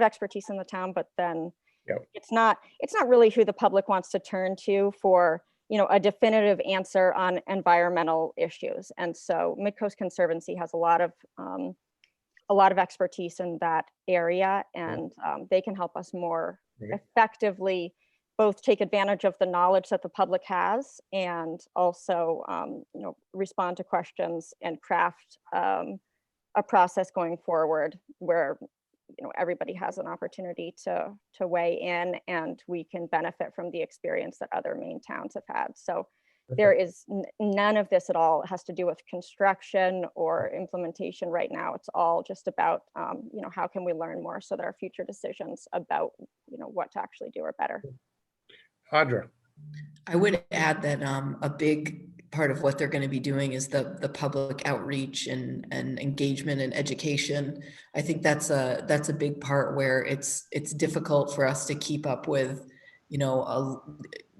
Speaker 3: expertise in the town, but then
Speaker 5: Yep.
Speaker 3: it's not really who the public wants to turn to for a definitive answer on environmental issues. And so Midcoast Conservancy has a lot of expertise in that area, and they can help us more
Speaker 5: Right.
Speaker 3: effectively both take advantage of the knowledge that the public has and also respond to questions and craft a process going forward where everybody has an opportunity to weigh in, and we can benefit from the experience that other Maine towns have had. So there is none of this at all has to do with construction or implementation right now. It's all just about how can we learn more so that our future decisions about what to actually do are better.
Speaker 5: Audra,
Speaker 1: I would add that a big part of what they're going to be doing is the public outreach and engagement and education. I think that's a big part where it's difficult for us to keep up with,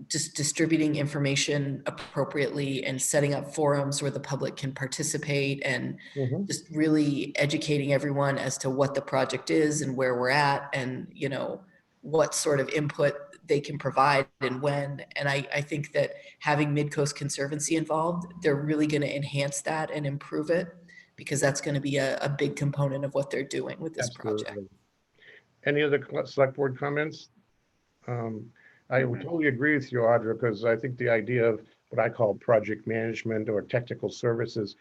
Speaker 1: just distributing information appropriately and setting up forums where the public can participate and just really educating everyone as to what the project is and where we're at and, what sort of input they can provide and when. And I think that having Midcoast Conservancy involved, they're really going to enhance that and improve it, because that's going to be a big component of what they're doing with this project.
Speaker 5: absolutely. Any other select board comments? I would totally agree with you, Audra, because I think the idea of what I call project management or technical services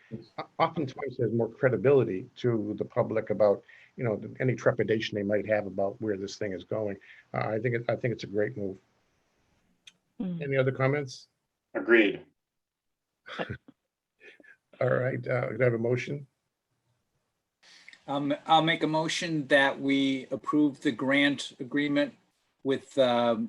Speaker 5: oftentimes has more credibility to the public about any trepidation they might have about where this thing is going. I think it's a great move. Any other comments?
Speaker 6: Agreed.
Speaker 5: All right, do I have a motion?
Speaker 2: I'll make a motion that we approve the grant agreement with the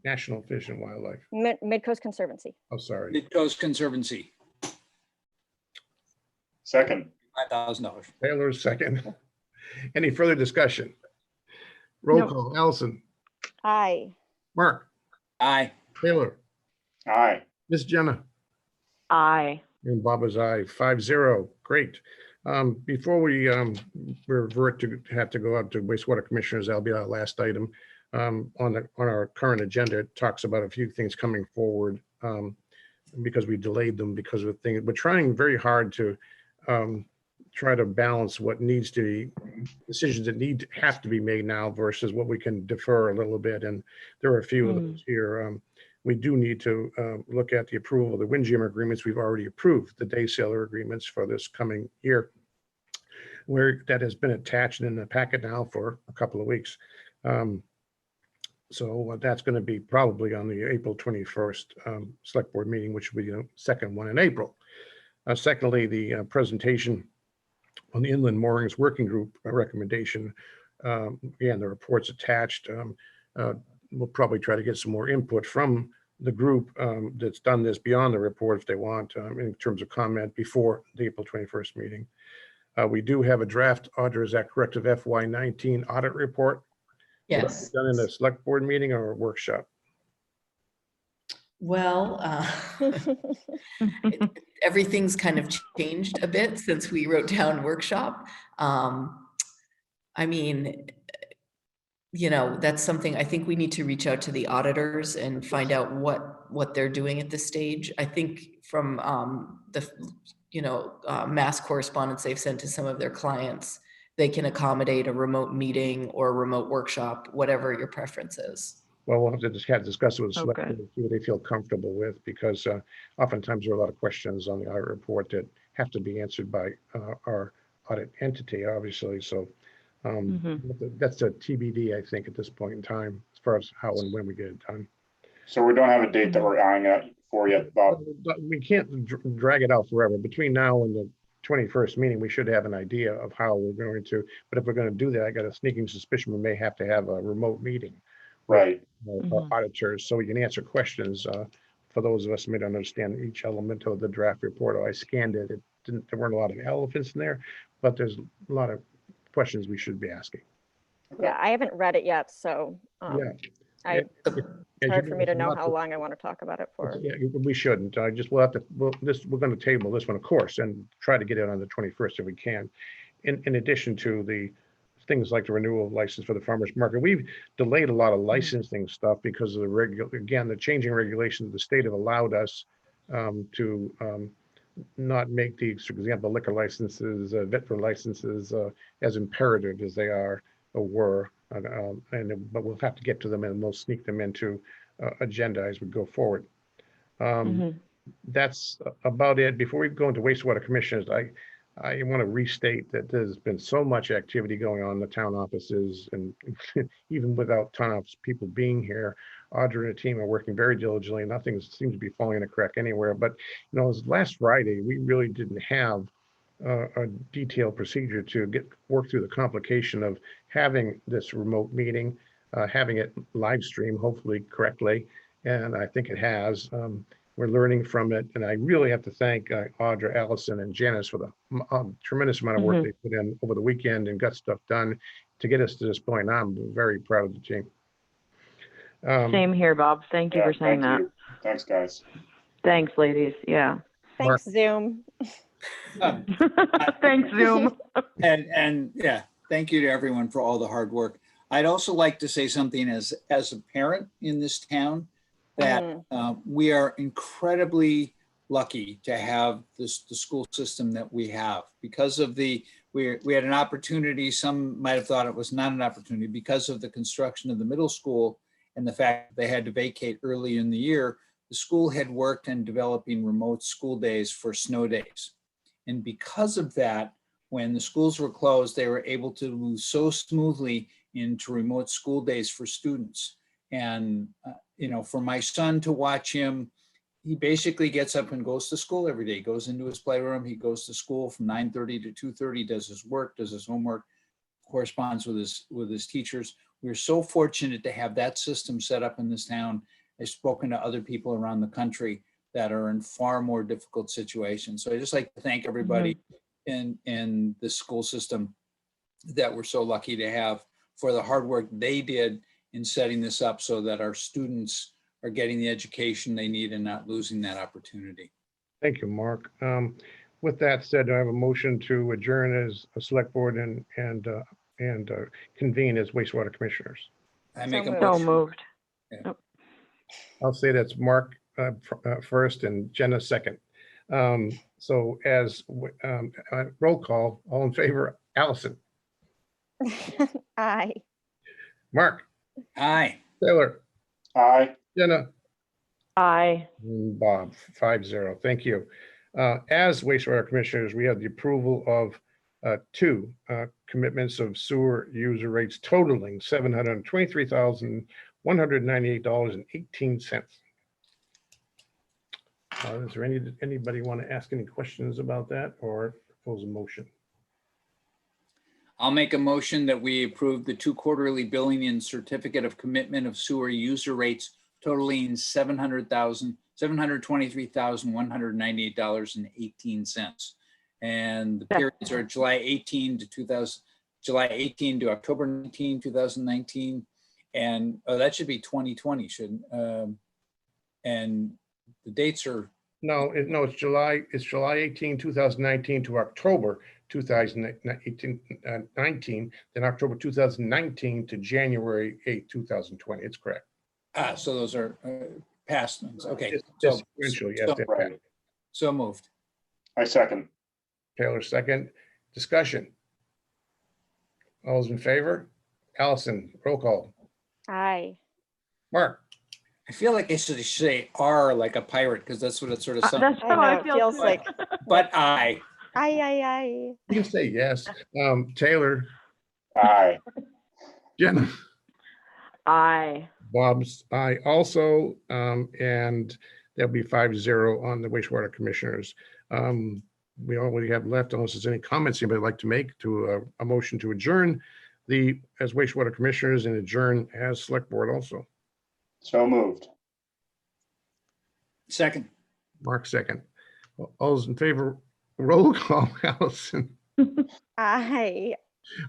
Speaker 5: National Fish and Wildlife.
Speaker 3: Midcoast Conservancy.
Speaker 5: Oh, sorry.
Speaker 2: Midcoast Conservancy,
Speaker 6: Second.
Speaker 2: $5,000.
Speaker 5: Taylor's second. Any further discussion? Roll
Speaker 4: No.
Speaker 5: call. Allison,
Speaker 3: Aye.
Speaker 5: Mark,
Speaker 2: Aye.
Speaker 5: Taylor,
Speaker 6: Aye.
Speaker 5: Miss Jenna,
Speaker 4: Aye.
Speaker 5: And Bob is aye, 5-0. Great. Before we revert to have to go up to wastewater commissioners, that'll be our last item. On our current agenda, it talks about a few things coming forward because we delayed them because of things. We're trying very hard to try to balance what needs to be decisions that have to be made now versus what we can defer a little bit. And there are a few of those here. We do need to look at the approval of the Windjammer agreements. We've already approved the day sailor agreements for this coming year, where that has been attached in the packet now for a couple of weeks. So that's going to be probably on the April 21st select board meeting, which will be the second one in April. Secondly, the presentation on the Inland Moorings Working Group recommendation. Again, the report's attached. We'll probably try to get some more input from the group that's done this beyond the report if they want in terms of comment before the April 21st meeting. We do have a draft, Audra, is that correct, of FY19 audit report?
Speaker 1: Yes.
Speaker 5: Done in a select board meeting or a workshop?
Speaker 1: Well, everything's kind of changed a bit since we wrote down workshop. I mean, you know, that's something I think we need to reach out to the auditors and find out what they're doing at this stage. I think from the, mass correspondence they've sent to some of their clients, they can accommodate a remote meeting or a remote workshop, whatever your preference is.
Speaker 5: Well, we'll have to just discuss it with the select
Speaker 4: Okay.
Speaker 5: board, see what they feel comfortable with, because oftentimes there are a lot of questions on the audit report that have to be answered by our audit entity, obviously. So that's a TBD, I think, at this point in time, as far as how and when we get it done.
Speaker 6: So we don't have a date that we're eyeing at for yet, Bob.
Speaker 5: But we can't drag it out forever. Between now and the 21st meeting, we should have an idea of how we're going to, but if we're going to do that, I got a sneaking suspicion we may have to have a remote meeting.
Speaker 6: Right.
Speaker 5: Our auditors, so we can answer questions for those of us who may not understand each element of the draft report. I scanned it. There weren't a lot of elephants in there, but there's a lot of questions we should be asking.
Speaker 3: Yeah, I haven't read it yet, so it's hard for me to know how long I want to talk about it for.
Speaker 5: Yeah, we shouldn't. We're going to table this one, of course, and try to get it on the 21st if we can. In addition to the things like the renewal of license for the farmers market, we've delayed a lot of licensing stuff because of the changing regulations of the state have allowed us to not make these, for example, liquor licenses, veterinary licenses as imperative as they are or were. But we'll have to get to them and we'll sneak them into agenda as we go forward. That's about it. Before we go into wastewater commissioners, I want to restate that there's been so much activity going on in the town offices, and even without town office people being here, Audra and the team are working very diligently. Nothing seems to be falling in a crack anywhere. But last Friday, we really didn't have a detailed procedure to work through the complication of having this remote meeting, having it live stream, hopefully correctly, and I think it has. We're learning from it, and I really have to thank Audra, Allison, and Janice for the tremendous amount of work they put in over the weekend and got stuff done to get us to this point. I'm very proud of the team.
Speaker 4: Same here, Bob. Thank you for saying that.
Speaker 6: Thanks, guys.
Speaker 4: Thanks, ladies. Yeah.
Speaker 3: Thanks, Zoom.
Speaker 4: Thanks, Zoom.
Speaker 2: And yeah, thank you to everyone for all the hard work. I'd also like to say something as a parent in this town, that we are incredibly lucky to have the school system that we have because of we had an opportunity. Some might have thought it was not an opportunity because of the construction of the middle school and the fact that they had to vacate early in the year. The school had worked in developing remote school days for snow days. And because of that, when the schools were closed, they were able to move so smoothly into remote school days for students. And, for my son to watch him, he basically gets up and goes to school every day. He goes into his playroom. He goes to school from 9:30 to 2:30, does his work, does his homework, corresponds with his teachers. We're so fortunate to have that system set up in this town. I've spoken to other people around the country that are in far more difficult situations. So I just like to thank everybody in the school system that we're so lucky to have for the hard work they did in setting this up so that our students are getting the education they need and not losing that opportunity.
Speaker 5: Thank you, Mark. With that said, I have a motion to adjourn as a select board and convene as wastewater commissioners.
Speaker 2: I make a
Speaker 3: moved.
Speaker 4: So
Speaker 2: motion.
Speaker 4: moved.
Speaker 5: I'll say that's Mark first and Jenna second. So as roll call, all in favor, Allison,
Speaker 3: Aye.
Speaker 5: Mark,
Speaker 2: Aye.
Speaker 5: Taylor,
Speaker 6: Aye.
Speaker 5: Jenna,
Speaker 4: Aye.
Speaker 5: and Bob, 5-0. Thank you. As wastewater commissioners, we have the approval of two commitments of sewer user rates totaling $723,198.18. Is there anybody want to ask any questions about that or propose a motion?
Speaker 2: I'll make a motion that we approve the 2 quarterly billing and certificate of commitment of sewer user rates totaling $723,198.18. And the periods are July 18 to October 19, 2019. And that should be 2020, shouldn't? And the dates are,
Speaker 5: No, it's July 18, 2019 to October 2019, then October 2019 to January 8, 2020. It's correct.
Speaker 2: so those are past ones. Okay.
Speaker 5: Just sequential, yes.
Speaker 2: so-
Speaker 6: Right.
Speaker 2: So moved.
Speaker 6: I second.
Speaker 5: Taylor second. Discussion. All those in favor? Allison, roll call.
Speaker 3: Aye.
Speaker 5: Mark,
Speaker 2: I feel like I should say R like a pirate because that's what it sort of sounds.
Speaker 4: That's
Speaker 3: I
Speaker 4: how
Speaker 3: know,
Speaker 4: I
Speaker 3: it
Speaker 4: feel
Speaker 3: feels
Speaker 4: too.
Speaker 3: like-
Speaker 2: But I.
Speaker 3: Aye.
Speaker 5: you can say yes. Taylor,
Speaker 6: Aye.
Speaker 5: Jenna,
Speaker 4: Aye.
Speaker 5: Bob's aye also, and there'll be 5-0 on the wastewater commissioners. We already have left, unless there's any comments anybody would like to make to a motion to adjourn as wastewater commissioners and adjourn as select board also.
Speaker 6: So moved.
Speaker 2: Second.
Speaker 5: Mark second. All those in favor, roll call. Allison,
Speaker 3: Aye.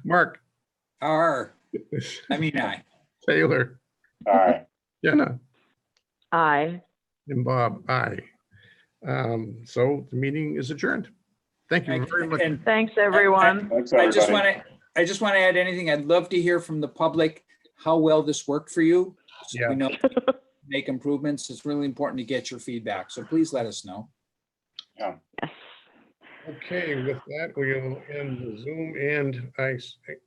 Speaker 5: Mark,
Speaker 2: R. I mean, I.
Speaker 5: Taylor,
Speaker 6: Aye.
Speaker 5: Jenna,
Speaker 4: Aye.
Speaker 5: and Bob, aye. So the meeting is adjourned. Thank you very much.
Speaker 2: And
Speaker 4: Thanks, everyone.
Speaker 6: Thanks,
Speaker 2: I just
Speaker 6: everybody.
Speaker 2: want to add anything. I'd love to hear from the public how well this worked for you. So
Speaker 5: Yeah.
Speaker 2: we know make improvements. It's really important to get your feedback. So please let us know.
Speaker 6: Yeah.
Speaker 4: Yes.
Speaker 5: Okay, with that, we'll end the Zoom and I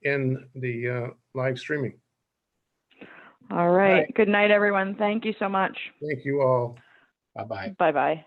Speaker 5: end the live streaming.
Speaker 4: All right. Good night, everyone. Thank you so much.
Speaker 5: Thank you all.
Speaker 7: Bye-bye.
Speaker 4: Bye-bye.